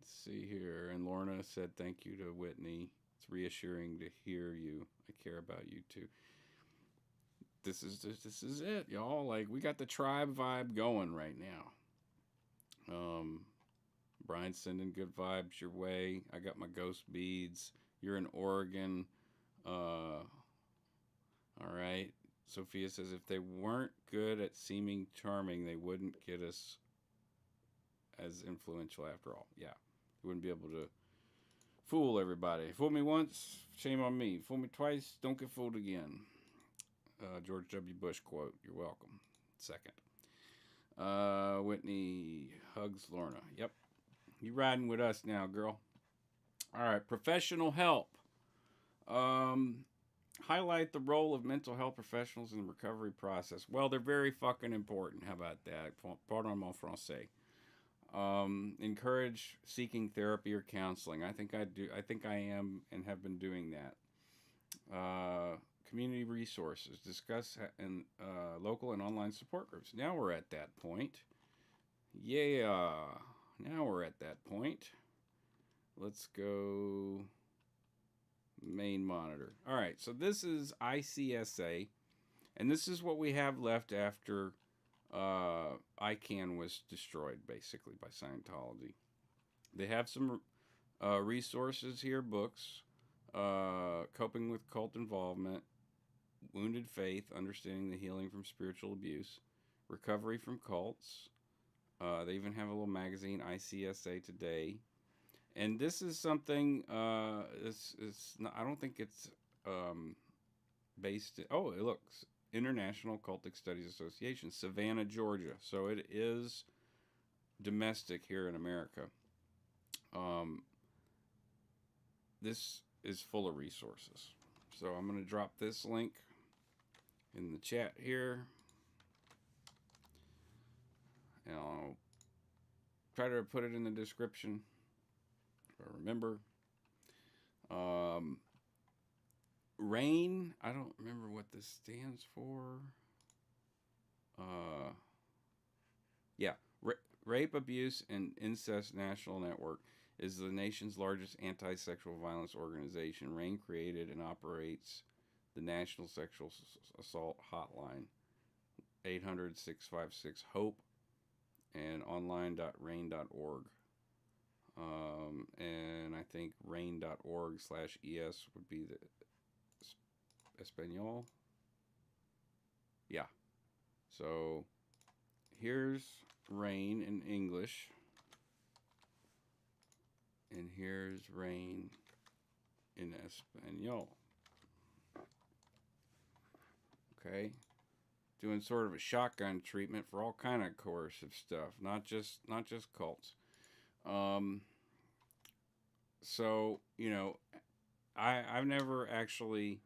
let's see here. And Lorna said, thank you to Whitney. It's reassuring to hear you. I care about you too. This is it, y'all. Like, we got the tribe vibe going right now. Brian's sending good vibes your way. I got my ghost beads. You're in Oregon. All right. Sophia says if they weren't good at seeming charming, they wouldn't get us as influential after all. Yeah. You wouldn't be able to fool everybody. Fool me once, shame on me. Fool me twice, don't get fooled again. George W. Bush quote. You're welcome. Second. Whitney hugs Lorna. Yep. You riding with us now, girl. All right. Professional help. Um, Highlight the role of mental health professionals in the recovery process. Well, they're very fucking important. How about that? Pardon mon français. Encourage seeking therapy or counseling. I think I do. I think I am and have been doing that. Community resources. Discuss in local and online support groups. Now we're at that point. Yeah. Now we're at that point. Let's go main monitor. All right. So this is ICSA, and this is what we have left after ICANN was destroyed, basically, by Scientology. They have some resources here, books, Coping with Cult Involvement, Wounded Faith, Understanding the Healing from Spiritual Abuse, Recovery from Cults. They even have a little magazine, ICSA Today. And this is something, it's not, I don't think it's based, oh, it looks, International Cultic Studies Association, Savannah, Georgia. So it is domestic here in America. This is full of resources. So I'm going to drop this link in the chat here. And I'll try to put it in the description if I remember. RAIN, I don't remember what this stands for. Yeah, Rape, Abuse, and Incest National Network is the nation's largest anti-sexual violence organization. RAIN created and operates the National Sexual Assault Hotline, 800-656-HOPE, and online.rain.org. And I think rain.org/es would be the Espanol. Yeah. So here's rain in English. And here's rain in Espanol. Okay. Doing sort of a shotgun treatment for all kind of coercive stuff, not just cults. So, you know, I've never actually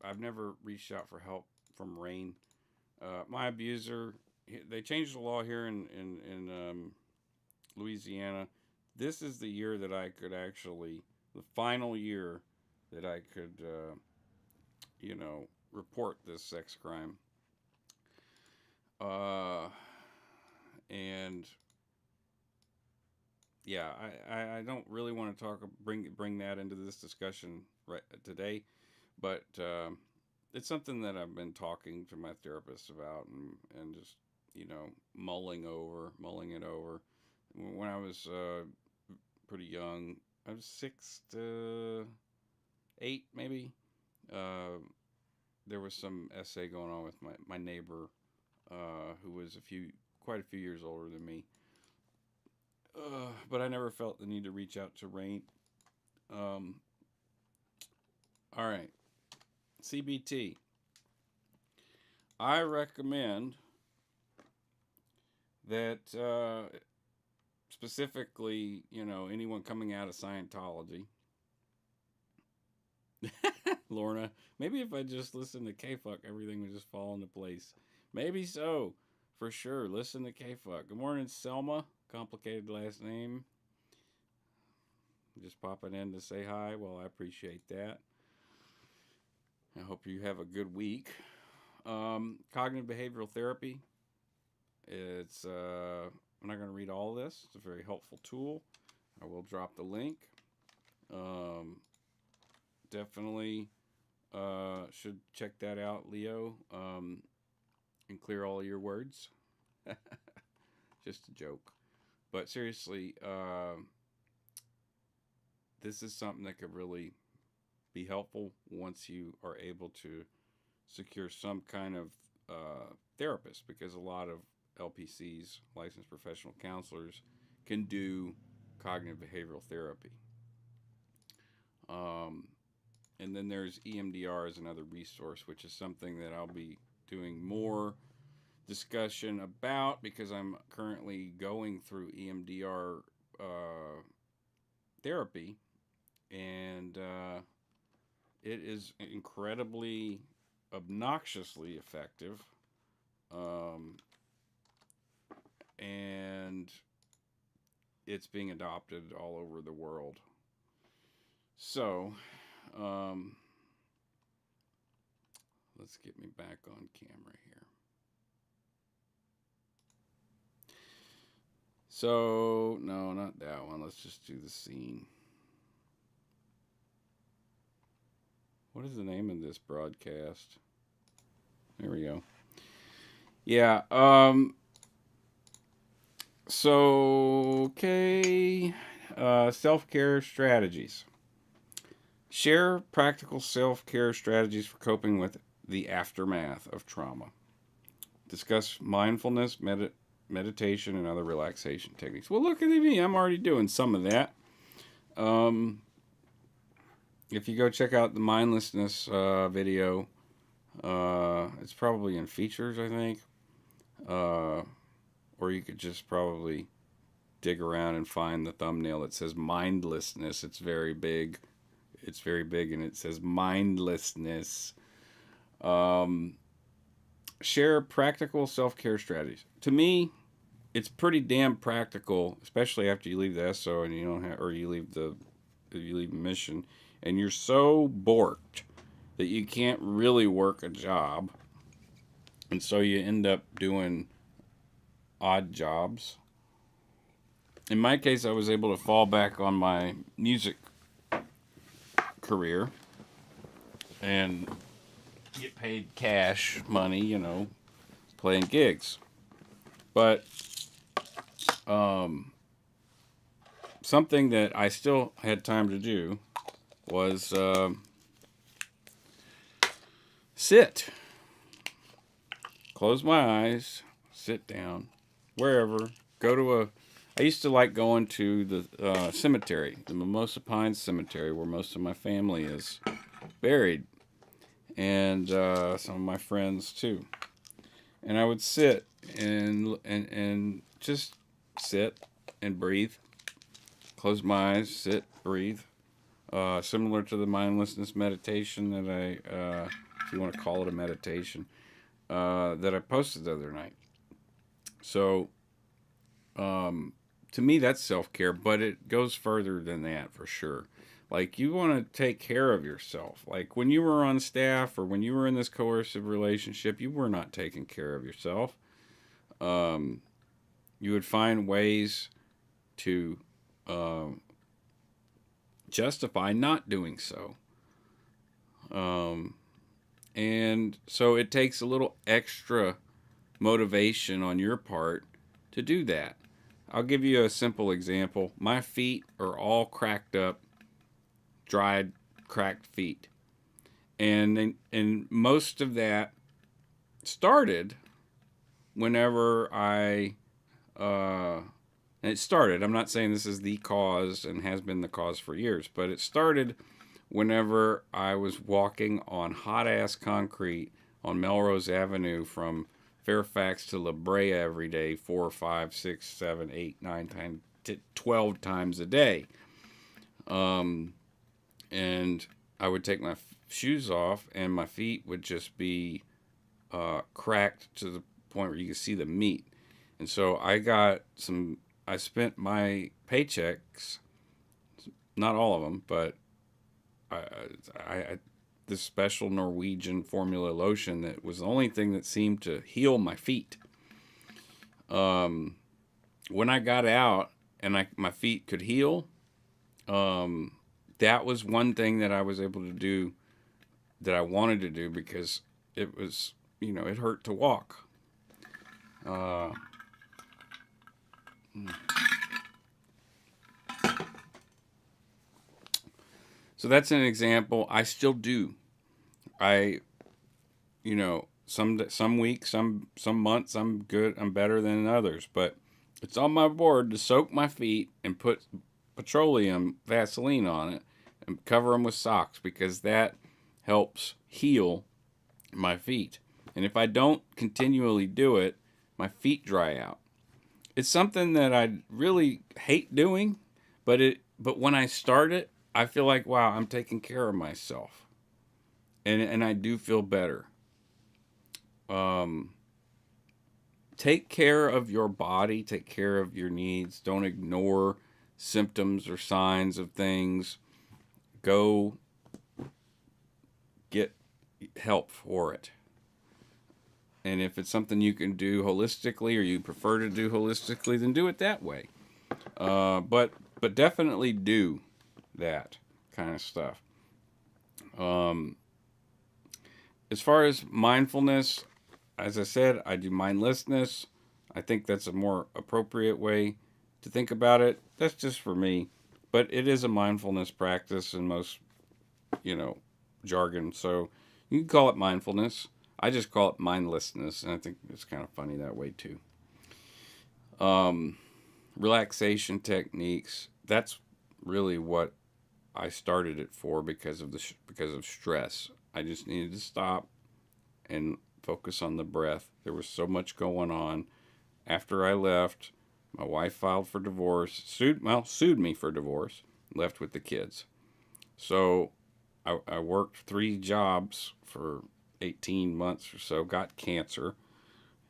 I've never reached out for help from RAIN. My abuser, they changed the law here in Louisiana. This is the year that I could actually, the final year that I could, report this sex crime. And yeah, I don't really want to bring that into this discussion right today, but it's something that I've been talking to my therapist about and just mulling it over. When I was pretty young, I was 6 to 8 maybe. There was some essay going on with my neighbor, who was quite a few years older than me. But I never felt the need to reach out to RAIN. All right, CBT. I recommend that specifically, anyone coming out of Scientology. Lorna, maybe if I just listened to K-Fuck, everything would just fall into place. Maybe so. For sure. Listen to K-Fuck. Good morning, Selma. Complicated last name. Just popping in to say hi. Well, I appreciate that. I hope you have a good week. Cognitive behavioral therapy. It's I'm not going to read all of this. It's a very helpful tool. I will drop the link. Definitely should check that out, Leo, and clear all your words. Just a joke. But seriously, this is something that could really be helpful once you are able to secure some kind of therapist, because a lot of LPCs, licensed professional counselors, can do cognitive behavioral therapy. And then there's EMDR as another resource, which is something that I'll be doing more discussion about because I'm currently going through EMDR therapy. and it is incredibly, obnoxiously effective. Um, and it's being adopted all over the world. So, um, let's get me back on camera here. So, no, not that one. Let's just do the scene. What is the name of this broadcast? There we go. Yeah, so, okay. Self care strategies. Share practical self care strategies for coping with the aftermath of trauma. Discuss mindfulness, meditation, and other relaxation techniques. Well, look at me. I'm already doing some of that. Um, if you go check out the mindlessness video, it's probably in features, I think. Or you could just probably dig around and find the thumbnail that says mindlessness. It's very big. It's very big, and it says mindlessness. Um, Share practical self care strategies. To me, it's pretty damn practical, especially after you leave the SO and you don't have, or you leave mission, and you're so borked that you can't really work a job, and so you end up doing odd jobs. In my case, I was able to fall back on my music career and get paid cash money, playing gigs. But something that I still had time to do was sit. Close my eyes, sit down, wherever. I used to like going to the cemetery, the Mimosa Pines Cemetery, where most of my family is buried, and some of my friends too. And I would sit and just sit and breathe. Close my eyes, sit, breathe. Similar to the mindlessness meditation that if you want to call it a meditation, that I posted the other night. So, to me, that's self care, but it goes further than that for sure. Like, you want to take care of yourself. Like, when you were on staff or when you were in this coercive relationship, you were not taking care of yourself. You would find ways to justify not doing so. And so it takes a little extra motivation on your part to do that. I'll give you a simple example. My feet are all cracked up, dried, cracked feet. And most of that started whenever I'm not saying this is the cause and has been the cause for years, but it started whenever I was walking on hot ass concrete on Melrose Avenue from Fairfax to La Brea every day, 4, 5, 6, 7, 8, 9, 10, 12 times a day. And I would take my shoes off and my feet would just be cracked to the point where you could see the meat. And so I spent my paychecks, not all of them, but this special Norwegian formula lotion that was the only thing that seemed to heal my feet. When I got out and my feet could heal, that was one thing that I was able to do that I wanted to do because it was, it hurt to walk. So that's an example. I still do. Some weeks, some months, I'm good. I'm better than others, but it's on my board to soak my feet and put petroleum Vaseline on it and cover them with socks because that helps heal my feet. And if I don't continually do it, my feet dry out. It's something that I really hate doing, but when I start it, I feel like, wow, I'm taking care of myself. And I do feel better. Um, take care of your body, take care of your needs. Don't ignore symptoms or signs of things. Go get help for it. And if it's something you can do holistically or you prefer to do holistically, then do it that way. But definitely do that kind of stuff. Um, as far as mindfulness, as I said, I do mindlessness. I think that's a more appropriate way to think about it. That's just for me. But it is a mindfulness practice in most, you know, jargon. So you can call it mindfulness. I just call it mindlessness. And I think it's kind of funny that way too. Um, relaxation techniques. That's really what I started it for because of stress. I just needed to stop and focus on the breath. There was so much going on. After I left, my wife filed for divorce, sued me for divorce, left with the kids. So I worked 3 jobs for 18 months or so, got cancer,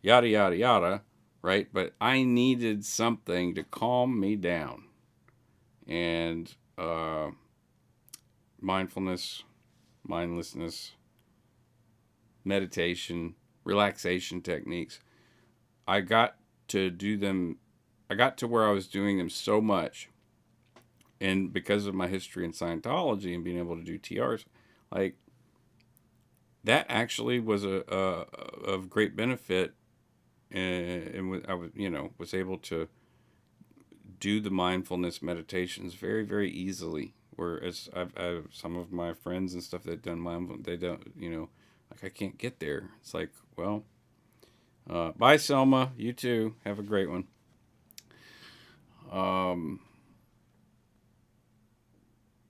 yada, yada, yada, right? But I needed something to calm me down. And mindfulness, mindlessness, meditation, relaxation techniques. I got to do them. I got to where I was doing them so much, and because of my history in Scientology and being able to do TRs, like that actually was a of great benefit, and I was was able to do the mindfulness meditations very very easily. Whereas I've some of my friends and stuff that done mindfulness, they don't like I can't get there. It's like, well, bye Selma, you too. Have a great one. Um,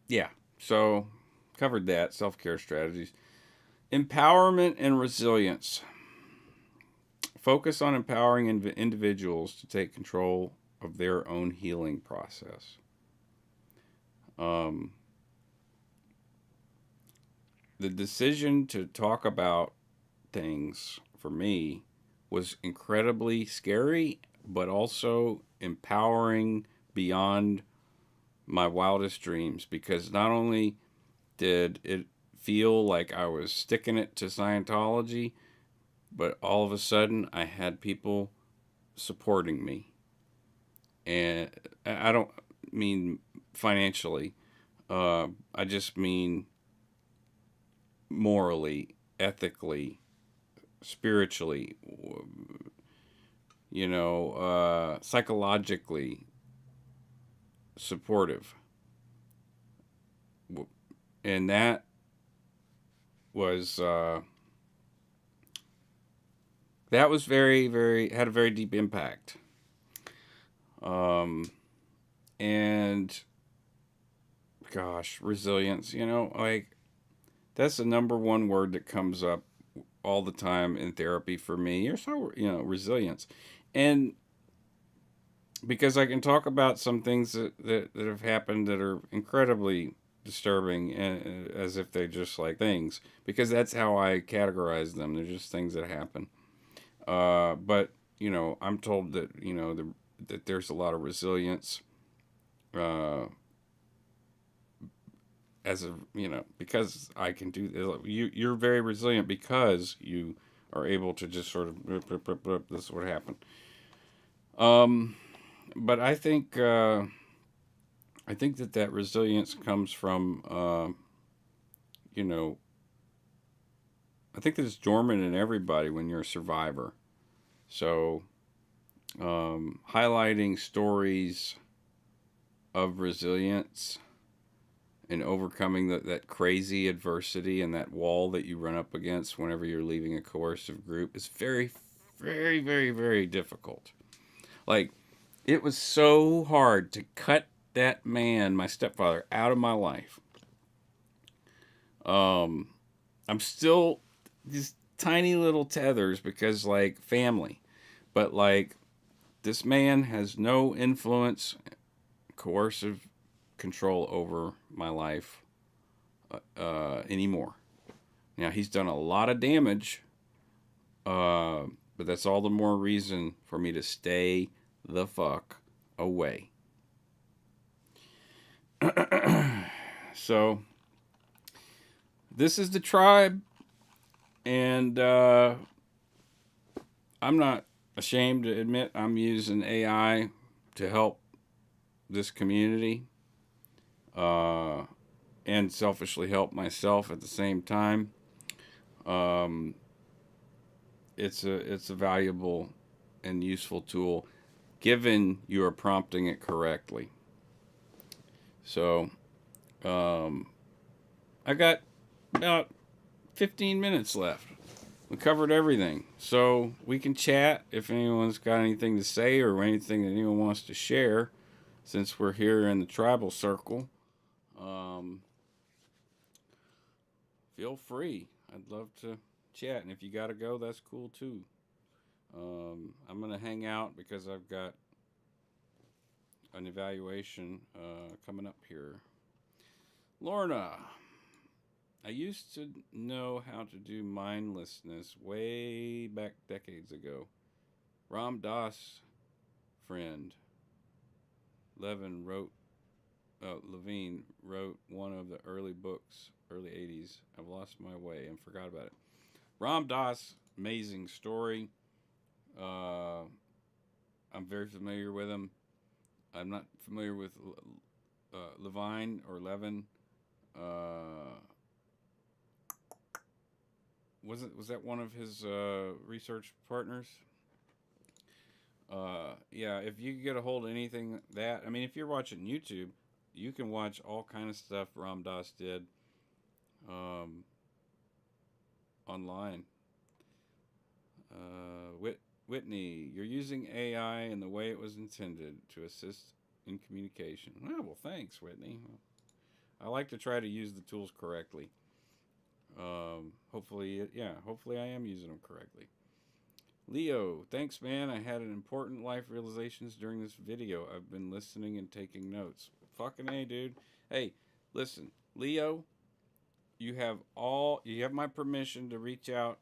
yeah, so covered that self care strategies, empowerment and resilience. Focus on empowering individuals to take control of their own healing process. Um, the decision to talk about things for me was incredibly scary, but also empowering beyond my wildest dreams because not only did it feel like I was sticking it to Scientology, but all of a sudden I had people supporting me. And I don't mean financially, I just mean morally, ethically, spiritually, psychologically supportive. And was that was very very had a very deep impact. Um, and gosh, resilience. Like that's the number one word that comes up all the time in therapy for me. You're so resilience, and because I can talk about some things that have happened that are incredibly disturbing as if they're just like things because that's how I categorize them. They're just things that happen. But I'm told that that there's a lot of resilience uh, as a because I can do you're very resilient because you are able to just sort of this is what happened. Um, but I think that resilience comes from you know I think that it's dormant in everybody when you're a survivor. So highlighting stories of resilience and overcoming that crazy adversity and that wall that you run up against whenever you're leaving a coercive group is very, very, very, very difficult. Like, it was so hard to cut that man, my stepfather, out of my life. Um, I'm still these tiny little tethers because, like, family. But, like, this man has no influence, coercive control over my life anymore. Now, he's done a lot of damage, but that's all the more reason for me to stay the fuck away. So, this is the tribe, and I'm not ashamed to admit I'm using AI to help this community and selfishly help myself at the same time. Um, it's a valuable and useful tool given you are prompting it correctly. So I got about 15 minutes left. We covered everything. So we can chat if anyone's got anything to say or anything that anyone wants to share since we're here in the tribal circle. Um, Feel free. I'd love to chat. And if you got to go, that's cool too. I'm going to hang out because I've got an evaluation coming up here. Lorna, I used to know how to do mindlessness way back decades ago. Ram Dass friend Levin wrote, Levine wrote one of the early books, early 80s. I've lost my way and forgot about it. Ram Dass, amazing story. I'm very familiar with him. I'm not familiar with Levine or Levin. Was that one of his research partners? Yeah, if you get a hold of anything that, I mean, if you're watching YouTube, you can watch all kind of stuff Ram Dass did online. Whitney, you're using AI in the way it was intended to assist in communication. Oh, well, thanks, Whitney. I like to try to use the tools correctly. Hopefully I am using them correctly. Leo, thanks, man. I had an important life realizations during this video. I've been listening and taking notes. Fucking A, dude. Hey, listen, Leo, you have my permission to reach out,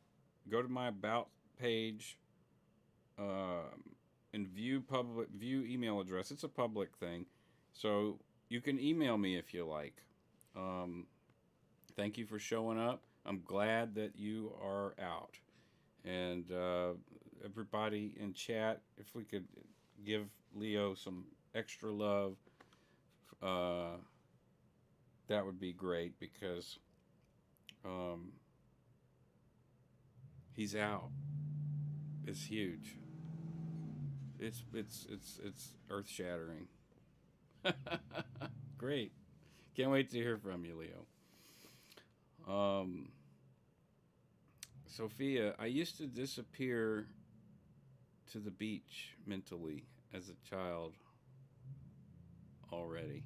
go to my about page, and view email address. It's a public thing, so you can email me if you like. Thank you for showing up. I'm glad that you are out. And everybody in chat, if we could give Leo some extra love, that would be great because he's out. It's huge. It's earth shattering. Great. Can't wait to hear from you, Leo. Sophia, I used to disappear to the beach mentally as a child already.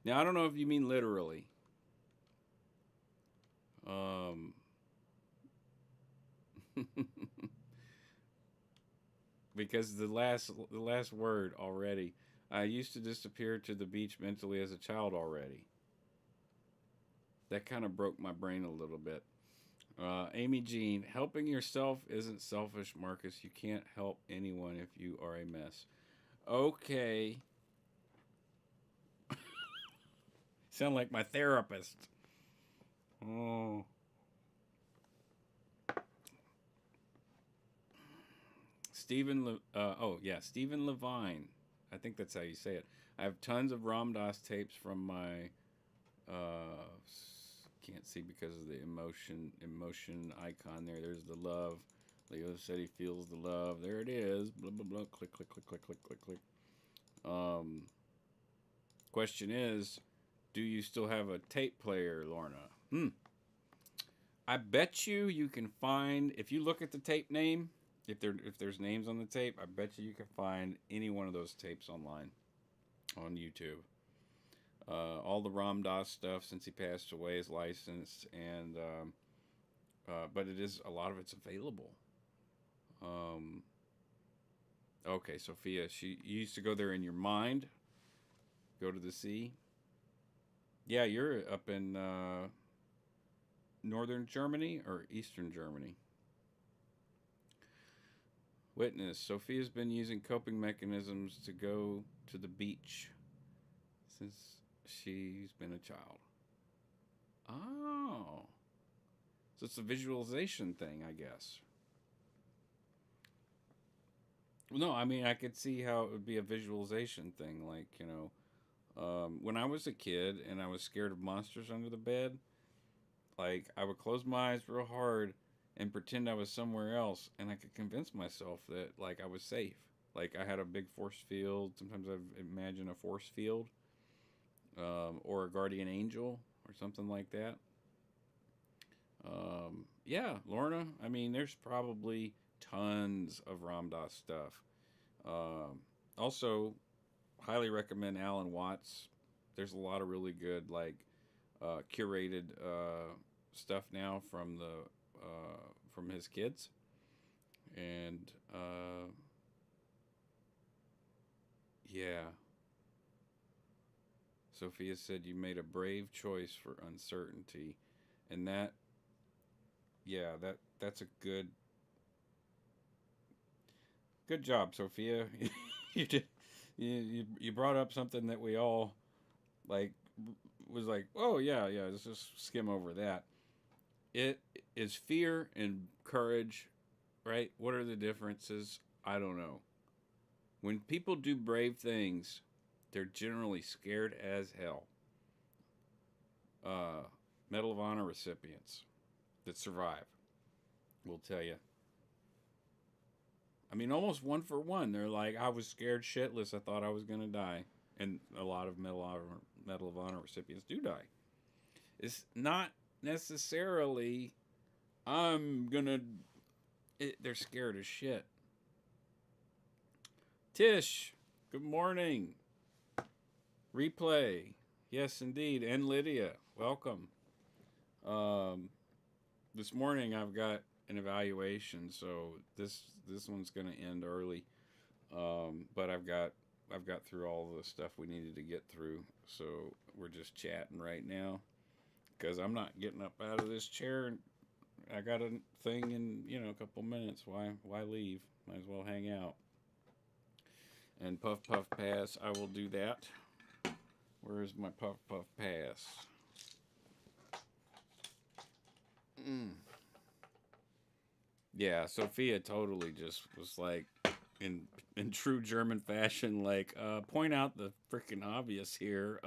Now, I don't know if you mean literally. Because the last word already. I used to disappear to the beach mentally as a child already. That kind of broke my brain a little bit. Amy Jean, helping yourself isn't selfish, Marcus. You can't help anyone if you are a mess. Okay. Sound like my therapist. Oh. Stephen Levine. I think that's how you say it. I have tons of Ram Dass tapes from my can't see because of the emotion icon there. There's the love. Leo said he feels the love. There it is. Blah blah blah. Click click click click click click click. Question is, do you still have a tape player, Lorna? I bet you can find, if you look at the tape name, if there's names on the tape, I bet you can find any one of those tapes online on YouTube. All the Ram Dass stuff since he passed away is licensed, and but a lot of it's available. Okay, Sophia, you used to go there in your mind, go to the sea. Yeah, you're up in northern Germany or eastern Germany. Witness, Sophia's been using coping mechanisms to go to the beach since she's been a child. Oh. So it's a visualization thing, I guess. No, I mean, I could see how it would be a visualization thing. Like, when I was a kid and I was scared of monsters under the bed, like, I would close my eyes real hard and pretend I was somewhere else, and I could convince myself that, like, I was safe. Like, I had a big force field. Sometimes I imagine a force field, or a guardian angel or something like that. Yeah, Lorna. I mean, there's probably tons of Ram Dass stuff. Also, highly recommend Alan Watts. There's a lot of really good, like, curated stuff now from his kids, and yeah. Sophia said you made a brave choice for uncertainty, and that's a good job, Sophia. You did. You brought up something that we all like was like, oh yeah, let's just skim over that. It is fear and courage, right? What are the differences? I don't know. When people do brave things, they're generally scared as hell. Uh, Medal of Honor recipients that survive will tell you. I mean, almost one for one. They're like, I was scared shitless. I thought I was going to die. And a lot of Medal of Honor recipients do die. It's not necessarily, I'm going to. They're scared as shit. Tish, good morning. Replay. Yes, indeed. And Lydia, welcome. Um, this morning I've got an evaluation, so this one's going to end early. But I've got through all the stuff we needed to get through, so we're just chatting right now because I'm not getting up out of this chair. I got a thing in a couple minutes. Why leave? Might as well hang out. And puff puff pass. I will do that. Where is my puff puff pass? Yeah, Sophia totally just was like, in true German fashion, like, point out the freaking obvious here.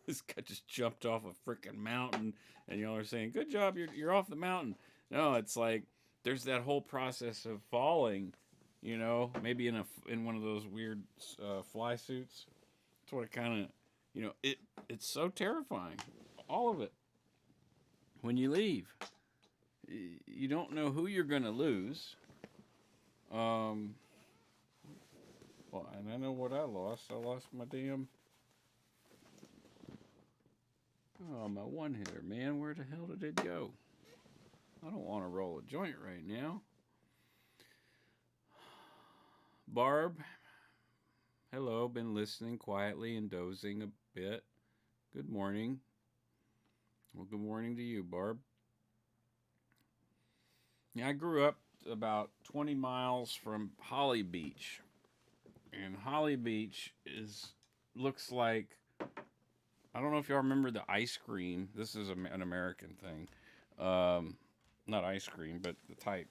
This guy just jumped off a freaking mountain, and y'all are saying, "Good job, you're off the mountain." No, it's like there's that whole process of falling. Maybe in one of those weird fly suits. That's what it kind of, it's so terrifying, all of it. When you leave, you don't know who you're gonna lose. Um, well, and I know what I lost. I lost my damn. Oh, my one hitter, man. Where the hell did it go? I don't want to roll a joint right now. Barb, hello. Been listening quietly and dozing a bit. Good morning. Well, good morning to you, Barb. Yeah, I grew up about 20 miles from Holly Beach. And Holly Beach looks like, I don't know if y'all remember the ice cream. This is an American thing. Not ice cream, but the type.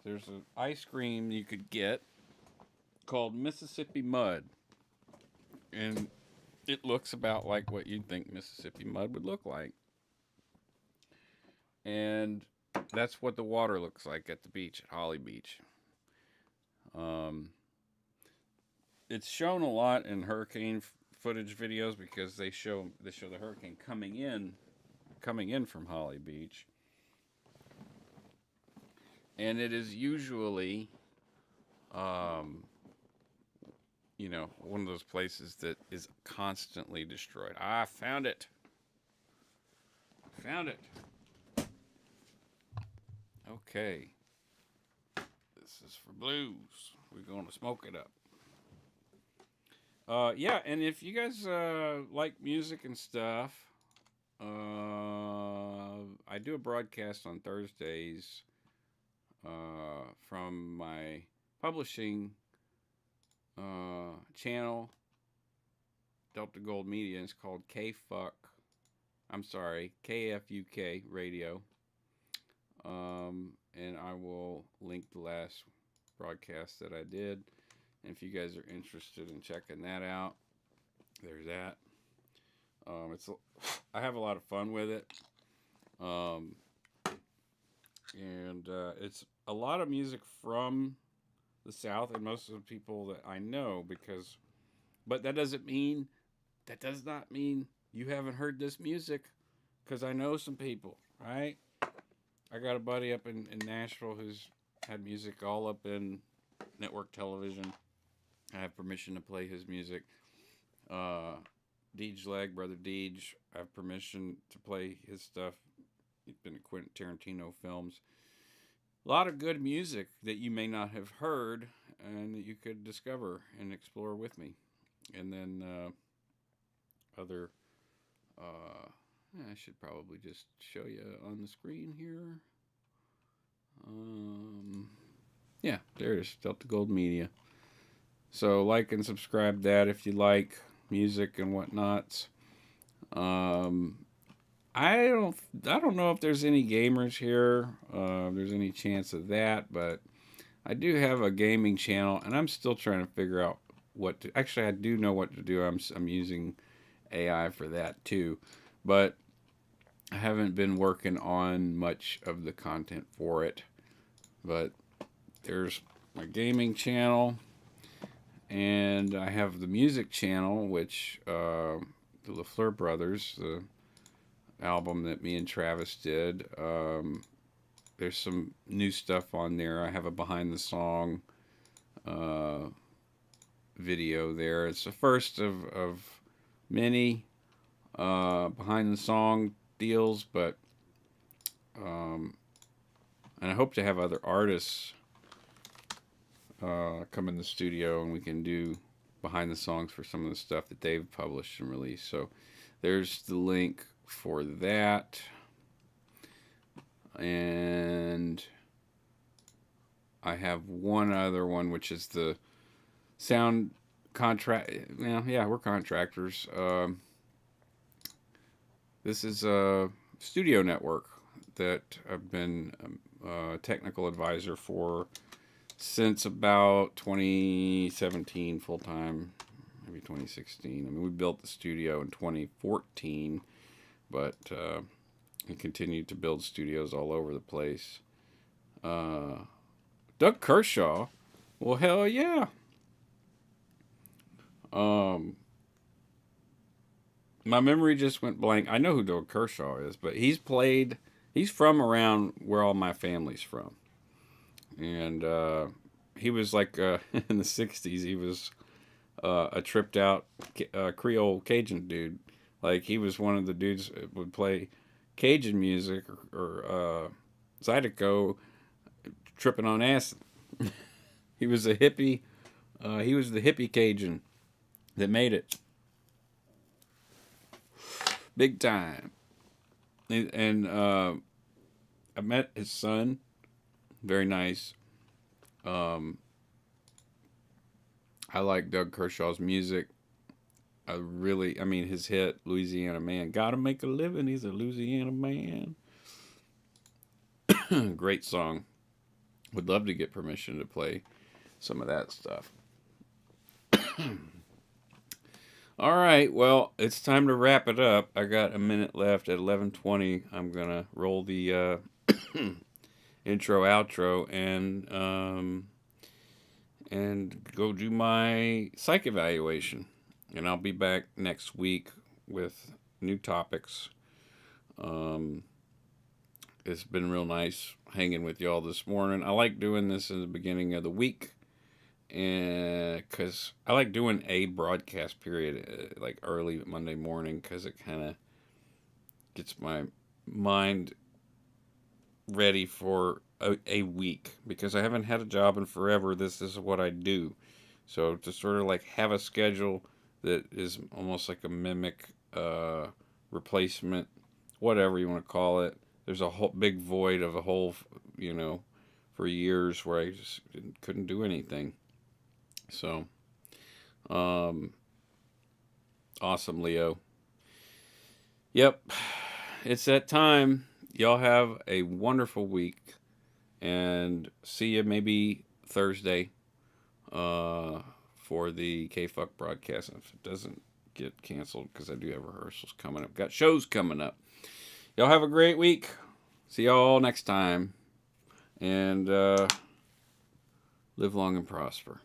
There's an ice cream you could get called Mississippi Mud. And it looks about like what you'd think Mississippi Mud would look like. And that's what the water looks like at the beach, at Holly Beach. It's shown a lot in hurricane footage videos because they show the hurricane coming in from Holly Beach, and it is usually, one of those places that is constantly destroyed. I found it. Found it. Okay. This is for blues. We're gonna smoke it up. Yeah, and if you guys like music and stuff, I do a broadcast on Thursdays from my publishing channel, Delta Gold Media. It's called KFUK Radio. And I will link the last broadcast that I did. And if you guys are interested in checking that out, there's that. I have a lot of fun with it. And it's a lot of music from the South and most of the people that I know but that does not mean you haven't heard this music, because I know some people, right? I got a buddy up in Nashville who's had music all up in network television. I have permission to play his music. Deej Leg, Brother Deej, I have permission to play his stuff. He's been in Quentin Tarantino films. A lot of good music that you may not have heard and that you could discover and explore with me. And then other... I should probably just show you on the screen here. Yeah, there it is, Delta Gold Media. So like and subscribe that if you like music and whatnots. I don't know if there's any gamers here. If there's any chance of that, but I do have a gaming channel, and I'm still trying to figure out what to. Actually, I do know what to do. I'm using AI for that too, but I haven't been working on much of the content for it. But there's my gaming channel, and I have the music channel, which the LaFleur Brothers, the album that me and Travis did. There's some new stuff on there. I have a behind the song video there. It's the first of many behind the song deals, but and I hope to have other artists come in the studio and we can do behind the songs for some of the stuff that they've published and released. So there's the link for that. And I have one other one, which is the sound contract. Yeah, we're contractors. This is a studio network that I've been a technical advisor for since about 2017 full time, maybe 2016. I mean, we built the studio in 2014, but we continued to build studios all over the place. Doug Kershaw, well, hell yeah. My memory just went blank. I know who Doug Kershaw is, but he's from around where all my family's from. And he was like, in the 60s, he was a tripped out Creole Cajun dude. Like, he was one of the dudes that would play Cajun music or Zydeco tripping on acid. He was a hippie. He was the hippie Cajun that made it. Big time. And I met his son. Very nice. I like Doug Kershaw's music. His hit, Louisiana Man. Gotta make a living, he's a Louisiana man. Great song. Would love to get permission to play some of that stuff. All right, well, it's time to wrap it up. I got a minute left at 11:20. I'm going to roll the intro, outro, and go do my psych evaluation. And I'll be back next week with new topics. It's been real nice hanging with y'all this morning. I like doing this in the beginning of the week, and because I like doing a broadcast period like early Monday morning, because it kind of gets my mind ready for a week because I haven't had a job in forever. This is what I do. So to sort of like have a schedule that is almost like a mimic replacement, whatever you want to call it. There's a whole big void of a whole, you know, for years where I just couldn't do anything. So, um, awesome, Leo. Yep, it's that time. Y'all have a wonderful week, and see you maybe Thursday uh, for the K Fuck broadcast. If it doesn't get canceled, because I do have rehearsals coming up, got shows coming up. Y'all have a great week. See y'all next time, and live long and prosper.